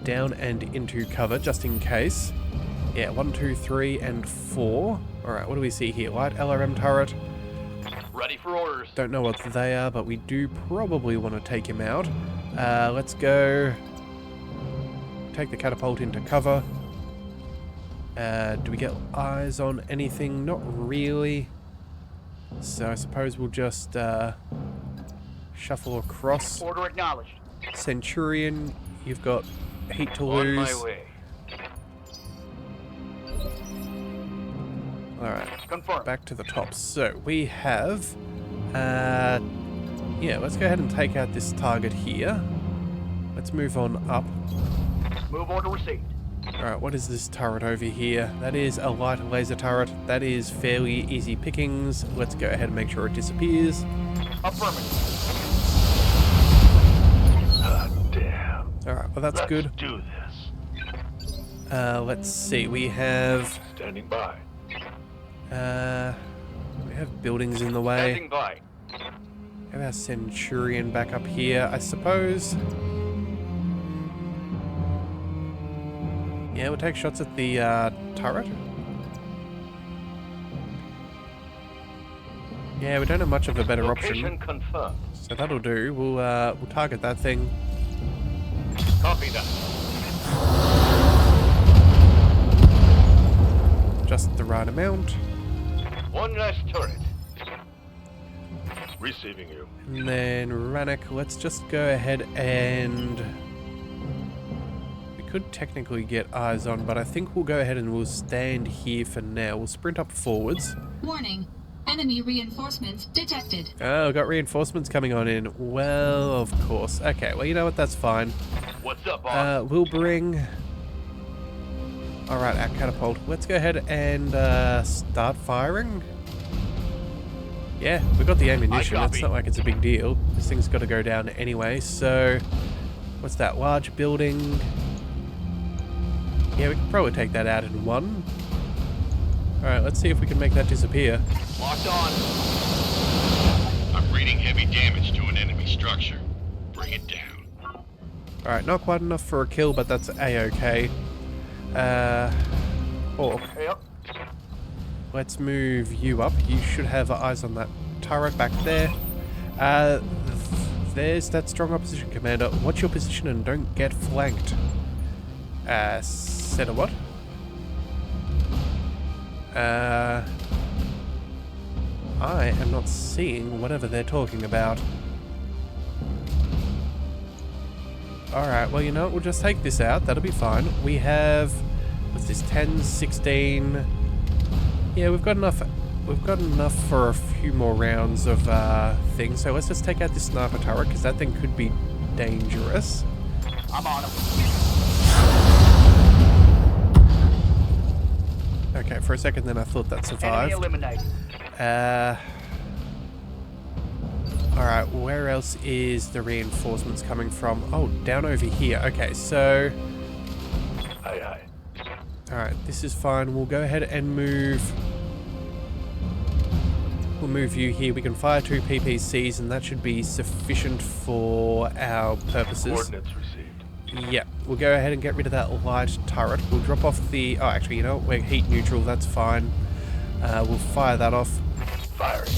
down and into cover, just in case. Yeah, 1, 2, 3, and 4. Alright, what do we see here? Light LRM turret. Ready for orders. Don't know what they are, but we do probably want to take him out. Let's go... take the catapult into cover. Do we get eyes on anything? Not really. So I suppose we'll just shuffle across. Order acknowledged. Centurion, you've got heat to On lose. my way. Alright, Confirm. back to the top. So we have... yeah, let's go ahead and take out this target here. Let's move on up. Move order received. Alright, what is this turret over here? That is a light laser turret. That is fairly easy pickings. Let's go ahead and make sure it disappears. Affirmative. Ah, damn. Alright, well that's good. Let's do this. Let's see, we have... Standing by. we have buildings in the way. Standing by. We have our Centurion back up here, I suppose. Yeah, we'll take shots at the turret. Yeah, we don't have much of a better Location option, confirmed. so that'll do. We'll target that thing. Copy that. Just the right amount. One less turret. Receiving you. And then Rannoch, let's just go ahead and... we could technically get eyes on, but I think we'll go ahead and we'll stand here for now. We'll sprint up forwards. Warning. Enemy reinforcements detected. Oh, got reinforcements coming on in. Well, of course. Okay, well, you know what? That's fine. What's up, boss? We'll bring... alright, our catapult. Let's go ahead and start firing. Yeah, we've got the ammunition. It's not like it's a big deal. This thing's got to go down anyway, so... what's that? Large building. Yeah, we can probably take that out in one. Alright, let's see if we can make that disappear. Locked on. I'm reading heavy damage to an enemy structure. Bring it down. Alright, not quite enough for a kill, but that's a-okay. Yep. Let's move you up. You should have eyes on that turret back there. There's that strong opposition commander. Watch your position and don't get flanked. Said a what? I am not seeing whatever they're talking about. Alright, well, you know what? We'll just take this out. That'll be fine. We have... what's this? 10, 16... yeah, we've got enough... we've got enough for a few more rounds of things. So let's just take out this sniper turret, because that thing could be dangerous. I'm on him. Okay, for a second then I thought that Enemy survived. eliminated. Alright, where else is the reinforcements coming from? Oh, down over here. Okay, so... Aye, aye. Alright, this is fine. We'll go ahead and move... We'll move you here. We can fire 2 PPCs and that should be sufficient for our purposes. Coordinates received. Yeah, we'll go ahead and get rid of that light turret. We'll drop off the... Oh, actually, you know what? We're heat neutral. That's fine. We'll fire that off. Firing.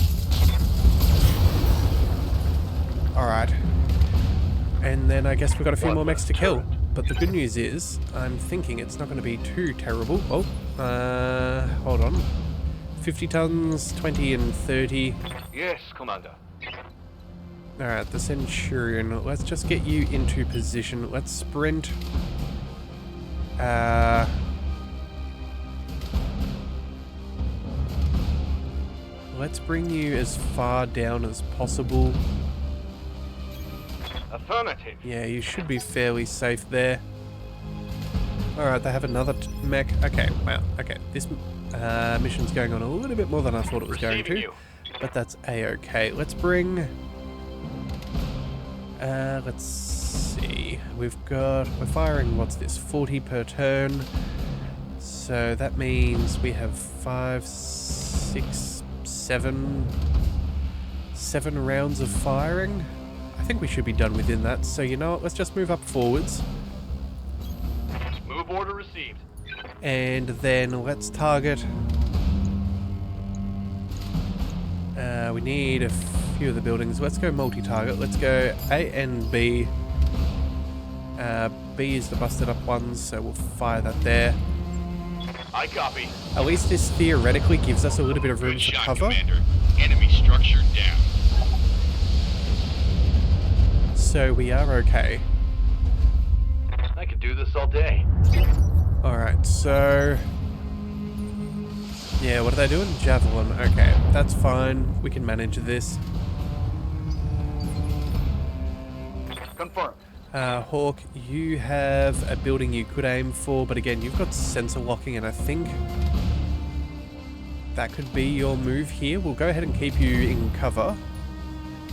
Alright. And then I guess we've got a few One more mechs less to kill. turret. But the good news is, I'm thinking it's not going to be too terrible. Oh, hold on. 50 tons, 20 and 30. Yes, Commander. Alright, the Centurion. Let's just get you into position. Let's sprint. Let's bring you as far down as possible. Affirmative. Yeah, you should be fairly safe there. Alright, they have another mech. Okay, wow. Okay, this mission's going on a little bit more than I thought it was going Receiving to. you. But that's a-okay. Let's bring... let's see. We're firing, what's this, 40 per turn. So that means we have 5, 6, 7 rounds of firing. I think we should be done within that. So you know what, let's just move up forwards. Move order received. And then let's target... we need a few of the buildings. Let's go multi-target. Let's go A and B. B is the busted up ones, so we'll fire that there. I copy. At least this theoretically gives us a little bit of room Good for shot, cover. Commander. Enemy structure down. So we are okay. I could do this all day. Alright, so... Yeah, what are they doing? Javelin. Okay, that's fine. We can manage this. Confirm. Hawk, you have a building you could aim for, but again, you've got sensor locking, and I think that could be your move here. We'll go ahead and keep you in cover.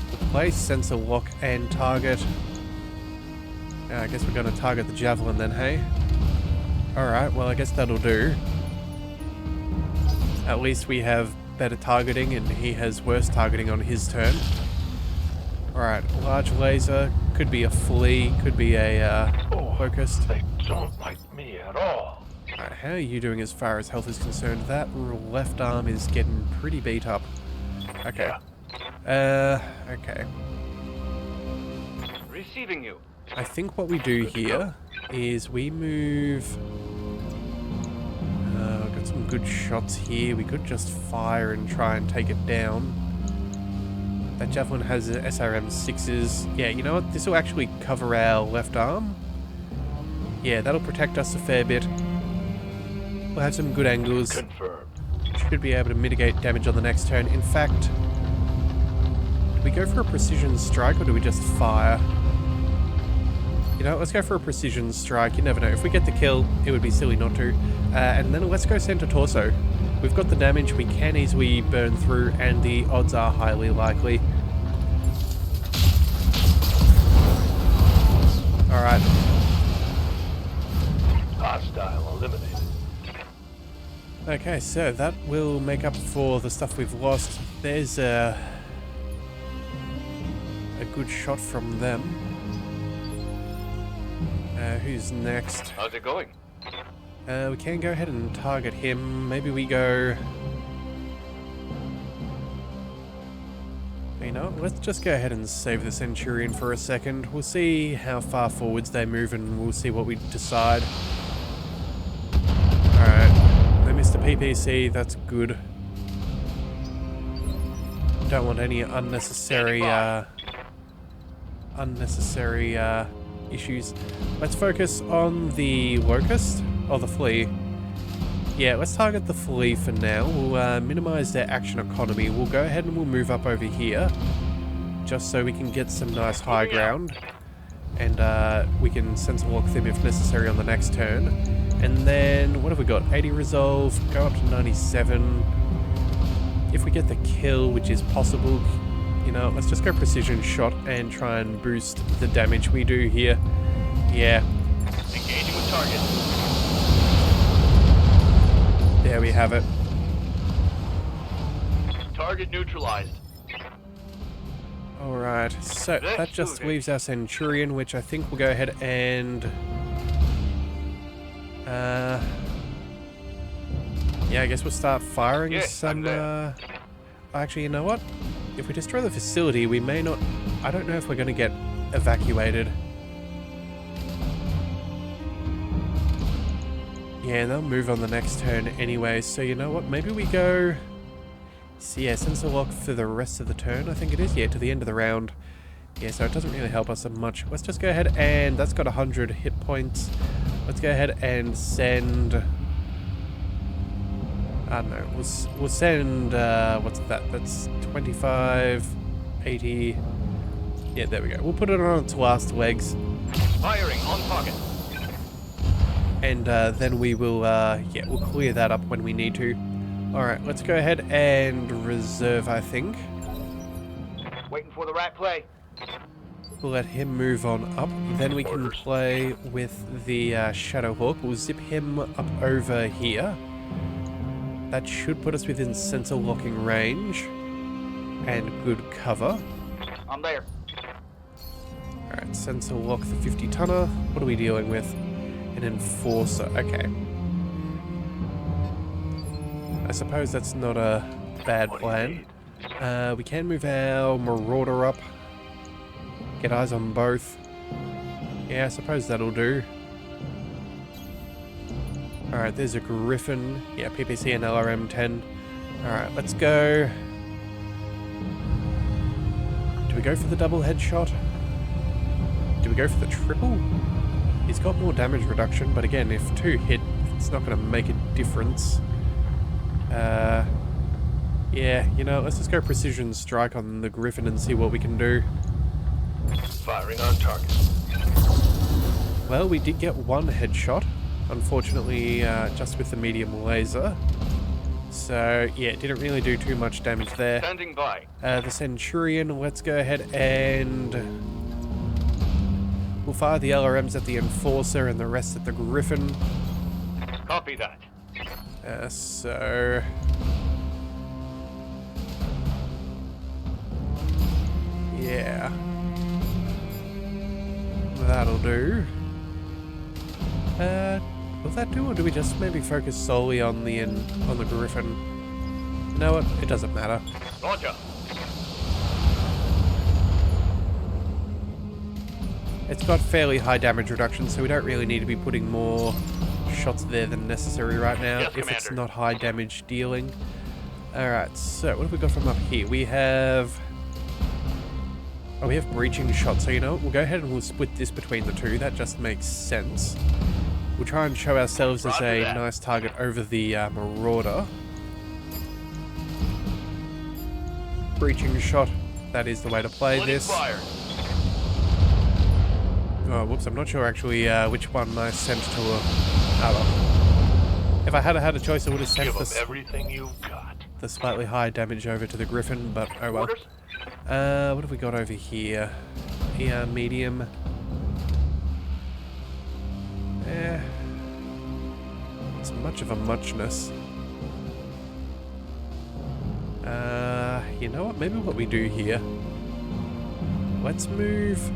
We'll place sensor lock and target. I guess we're going to target the Javelin then, hey? Alright, well, I guess that'll do. At least we have better targeting, and he has worse targeting on his turn. Alright, large laser, could be a flea, could be a locust. They don't like me at all. Alright, how are you doing as far as health is concerned? That left arm is getting pretty beat up. Okay. Okay. Receiving you. I think what we do here is we move... we've got some good shots here. We could just fire and try and take it down. That Javelin has SRM 6s. Yeah, you know what? This will actually cover our left arm. Yeah, that'll protect us a fair bit. We'll have some good angles. Confirmed. Should be able to mitigate damage on the next turn. In fact, do we go for a precision strike or do we just fire? You know, let's go for a precision strike. You never know. If we get the kill, it would be silly not to. And then let's go center torso. We've got the damage we can easily burn through, and the odds are highly likely. Alright. Hostile eliminated. Okay, so that will make up for the stuff we've lost. There's a good shot from them. Who's next? How's it going? We can go ahead and target him. Maybe we go... You know, let's just go ahead and save the Centurion for a second. We'll see how far forwards they move and we'll see what we decide. Alright, they missed a PPC, that's good. Don't want any unnecessary issues. Let's focus on the locust, or the flea. Yeah, let's target the flea for now. We'll minimize their action economy. We'll go ahead and we'll move up over here, just so we can get some nice high ground. And we can sensor lock them if necessary on the next turn. And then, what have we got? 80 resolve, go up to 97. If we get the kill, which is possible, you know, let's just go precision shot and try and boost the damage we do here. Yeah. Engaging with target. There we have it. Target neutralized. Alright, so that just leaves our Centurion, which I think we'll go ahead and... yeah, I guess we'll start firing some... Actually, you know what? If we destroy the facility, we may not... I don't know if we're going to get evacuated. Yeah, and they'll move on the next turn anyway, so you know what? Maybe we go... So yeah, sensor lock for the rest of the turn, I think it is. Yeah, to the end of the round. Yeah, so it doesn't really help us much. Let's just go ahead and... That's got 100 hit points. Let's go ahead and send... I don't know. We'll send... what's that? That's 25... 80... Yeah, there we go. We'll put it on its last legs. Firing on target. And then we will... yeah, we'll clear that up when we need to. Alright, let's go ahead and reserve, I think. Waiting for the right play. We'll let him move on up. Then we can play with the Shadowhawk. We'll zip him up over here. That should put us within sensor locking range. And good cover. I'm there. Alright, sensor lock the 50 tonner. What are we dealing with? An enforcer. Okay. I suppose that's not a bad plan. We can move our Marauder up. Get eyes on both. Yeah, I suppose that'll do. Alright, there's a Griffin. Yeah, PPC and LRM-10. Alright, let's go. Do we go for the double headshot? Do we go for the triple? He's got more damage reduction, but again, if 2 hit, it's not going to make a difference. Yeah, you know, let's just go precision strike on the Griffin and see what we can do. Firing on target. Well, we did get 1 headshot, unfortunately, just with the medium laser. So, yeah, it didn't really do too much damage there. Standing by. The Centurion, let's go ahead and... We'll fire the LRMs at the Enforcer and the rest at the Griffin. Copy that. So... Yeah. That'll do. Will that do, or do we just maybe focus solely on the Griffin? You know what? It doesn't matter. Roger. It's got fairly high damage reduction, so we don't really need to be putting more shots there than necessary right now, Yes, if Commander. it's not high damage dealing. Alright, so what have we got from up here? We have... Oh, we have breaching shots, so you know what? We'll go ahead and we'll split this between the two. That just makes sense. We'll try and show ourselves as Roger a that. nice target over the Marauder. Breaching shot. That is the way to play Loading this. fire. Oh, whoops, I'm not sure actually which one I sent to a... Oh, well. If I had had a choice, I would have sent Give them this, everything you've got. the slightly higher damage over to the Griffin, but oh well. Orders. What have we got over here? ER medium. It's much of a muchness. You know what? Maybe what we do here. Let's move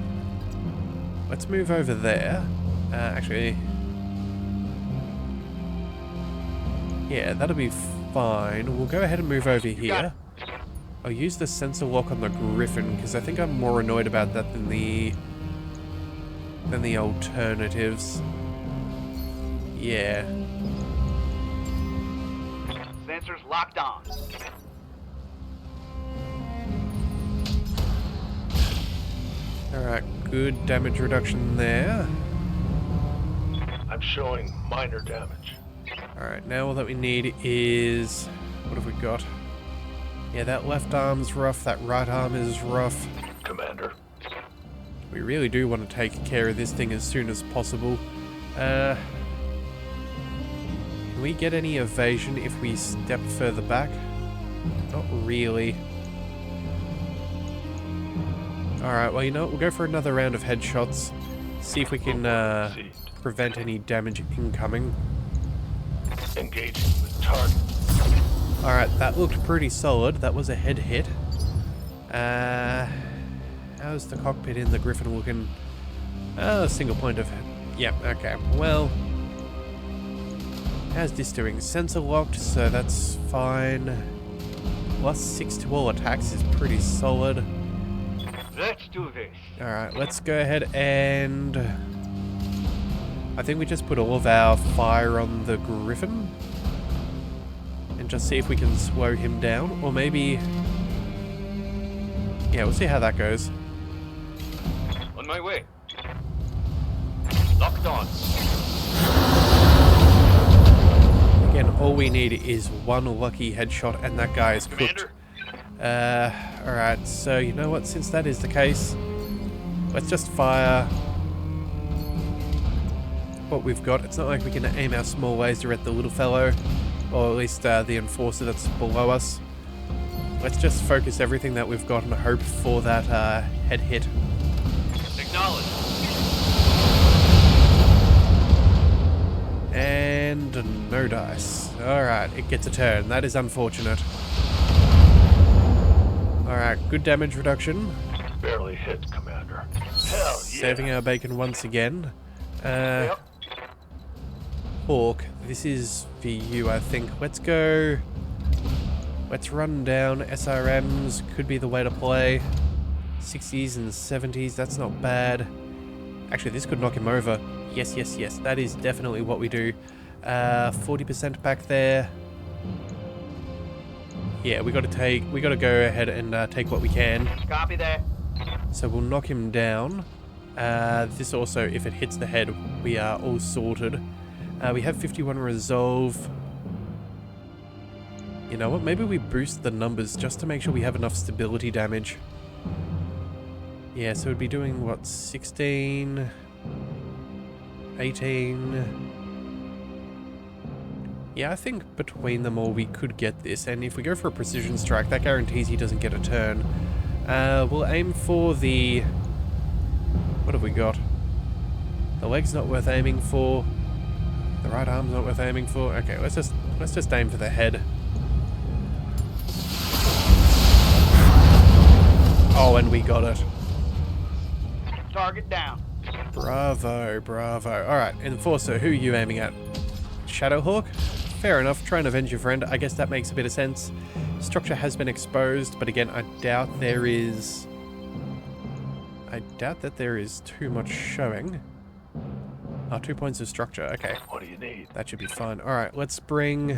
over there. Actually, yeah, that'll be fine. We'll go ahead and move over here. I'll use the sensor lock on the Griffin because I think I'm more annoyed about that than the alternatives. Yeah. Sensors locked on. Alright, good damage reduction there. I'm showing minor damage. Alright, now all that we need is... What have we got? Yeah, that left arm's rough, that right arm is rough. Commander. We really do want to take care of this thing as soon as possible. Can we get any evasion if we step further back? Not really. Alright, well, you know what? We'll go for another round of headshots. See if we can prevent any damage incoming. Engaging with target. Alright, that looked pretty solid. That was a head hit. How's the cockpit in the Griffin looking? Oh, single point of... Yep, okay. Well, how's this doing? Sensor locked, so that's fine. +6 to all attacks is pretty solid. Let's do this. Alright, let's go ahead and... I think we just put all of our fire on the Griffin. And just see if we can slow him down. Or maybe... Yeah, we'll see how that goes. On my way. Locked on. Again, all we need is one lucky headshot and that guy is cooked. Alright, so you know what, since that is the case, let's just fire what we've got. It's not like we can aim our small laser at the little fellow, or at least the enforcer that's below us. Let's just focus everything that we've got and hope for that head hit. Acknowledge. And no dice. Alright, it gets a turn. That is unfortunate. Alright, good damage reduction. Barely hit, Commander. Hell yeah. Saving our bacon once again. Yep. Hawk, this is for you, I think. Let's go... Let's run down SRMs. Could be the way to play. 60s and 70s, that's not bad. Actually, this could knock him over. Yes, yes, yes. That is definitely what we do. 40% back there. Yeah, we gotta go ahead and take what we can. Copy that. So we'll knock him down. This also, if it hits the head, we are all sorted. We have 51 resolve. You know what? Maybe we boost the numbers just to make sure we have enough stability damage. Yeah, so we'd be doing, what, 16... 18... Yeah, I think between them all we could get this, and if we go for a precision strike, that guarantees he doesn't get a turn. We'll aim for the... What have we got? The leg's not worth aiming for. The right arm's not worth aiming for. Okay, let's just aim for the head. Oh, and we got it. Target down. Bravo, bravo. Alright, Enforcer, who are you aiming at? Shadowhawk? Fair enough, try and avenge your friend. I guess that makes a bit of sense. Structure has been exposed, but again, I doubt there is... I doubt that there is too much showing. 2 points of structure, okay. What do you need? That should be fine. Alright, let's bring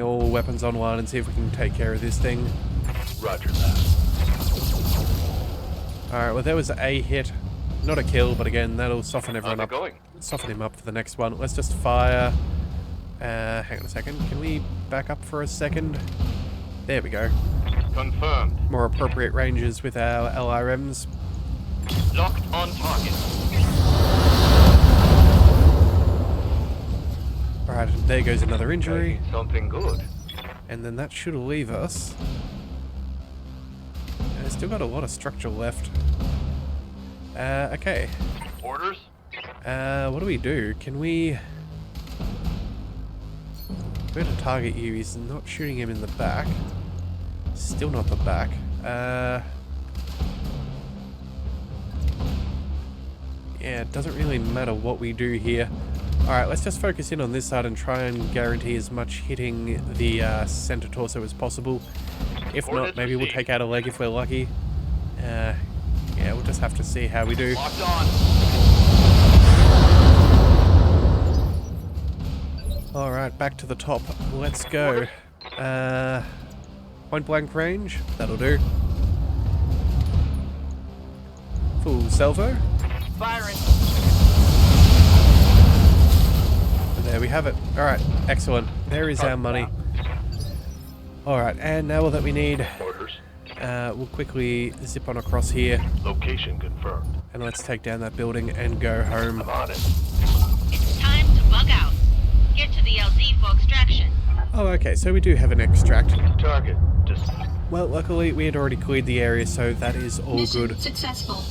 all weapons online and see if we can take care of this thing. Roger that. Alright, well there was a hit. Not a kill, but again, that'll soften everyone up. Going. Soften him up for the next one. Let's just fire. Hang on a second. Can we back up for a second? There we go. Confirmed. More appropriate ranges with our LRMs. Locked on target. Alright, there goes another injury. Something good. And then that should leave us. And it's still got a lot of structure left. Okay. Orders? What do we do? Can we... We're going to target you. He's not shooting him in the back. Still not the back. Yeah, it doesn't really matter what we do here. Alright, let's just focus in on this side and try and guarantee as much hitting the center torso as possible. If not, maybe we'll take out a leg if we're lucky. Yeah, we'll just have to see how we do. Locked on. Alright, back to the top. Let's go. Point blank range. That'll do. Full salvo. Firing. There we have it. Alright, excellent. There is our money. Alright, and now all that we need... Orders. We'll quickly zip on across here, Location confirmed. and let's take down that building and go home. I'm on it. It's time to bug out. Get to the LZ for extraction. Oh, okay, so we do have an extract. Target. Just Well, luckily we had already cleared the area, so that is all Mission good. successful.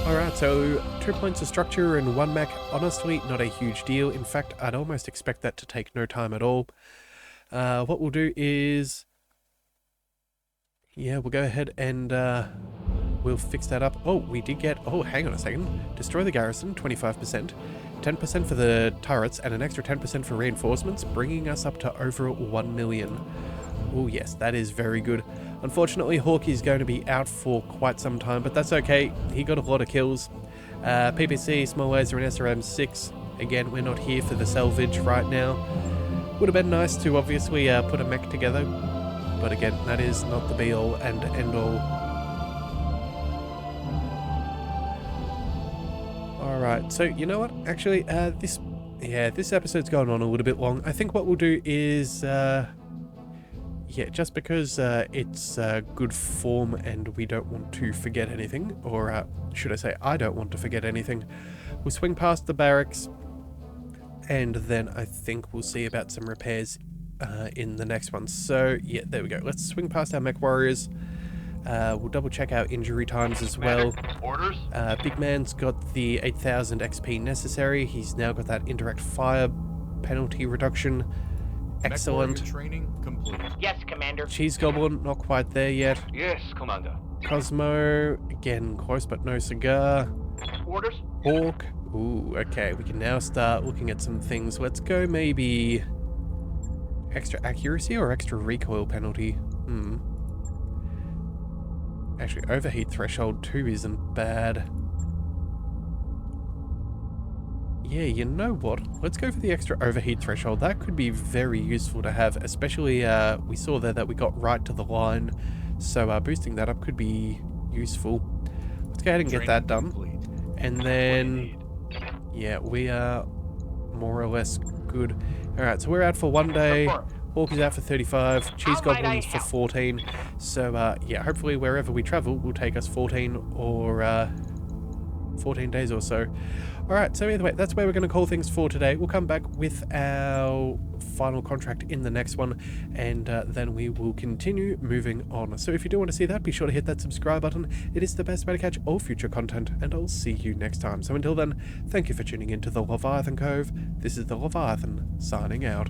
Alright, so 2 points of structure and 1 mech. Honestly, not a huge deal. In fact, I'd almost expect that to take no time at all. What we'll do is... yeah, we'll go ahead and we'll fix that up. Oh, we did get... oh, hang on a second. Destroy the garrison, 25%. 10% for the turrets, and an extra 10% for reinforcements, bringing us up to over 1 million. Oh yes, that is very good. Unfortunately, Hawk is going to be out for quite some time, but that's okay. He got a lot of kills. PPC, small laser, and SRM-6. Again, we're not here for the salvage right now. Would have been nice to obviously put a mech together, but again, that is not the be-all and end-all. Alright, so you know what? Actually, this episode's going on a little bit long. I think what we'll do is... yeah, just because it's good form and we don't want to forget anything, or should I say I don't want to forget anything, we'll swing past the barracks, and then I think we'll see about some repairs in the next one. So yeah, there we go. Let's swing past our MechWarriors. We'll double check our injury times as well. Orders? Big Man's got the 8,000 XP necessary. He's now got that indirect fire penalty reduction. Excellent. MechWarrior training complete. Yes, Commander. Cheese Goblin, not quite there yet. Yes, Commander. Cosmo, again, close but no cigar. Orders? Hawk. Ooh, okay, we can now start looking at some things. Let's go maybe extra accuracy or extra recoil penalty. Actually, overheat threshold 2 isn't bad. Yeah, you know what? Let's go for the extra overheat threshold. That could be very useful to have, especially we saw there that we got right to the line. So boosting that up could be useful. Let's go ahead and get that done. Complete. And then, yeah, we are more or less good. Alright, so we're out for 1 day. Hawk is out for 35. Cheese Goblin's for 14. So, yeah, hopefully wherever we travel will take us 14 or 14 days or so. Alright, so either way, that's where we're going to call things for today. We'll come back with our final contract in the next one, and then we will continue moving on. So if you do want to see that, be sure to hit that subscribe button. It is the best way to catch all future content, and I'll see you next time. So until then, thank you for tuning into the Leviathan Cove. This is the Leviathan, signing out.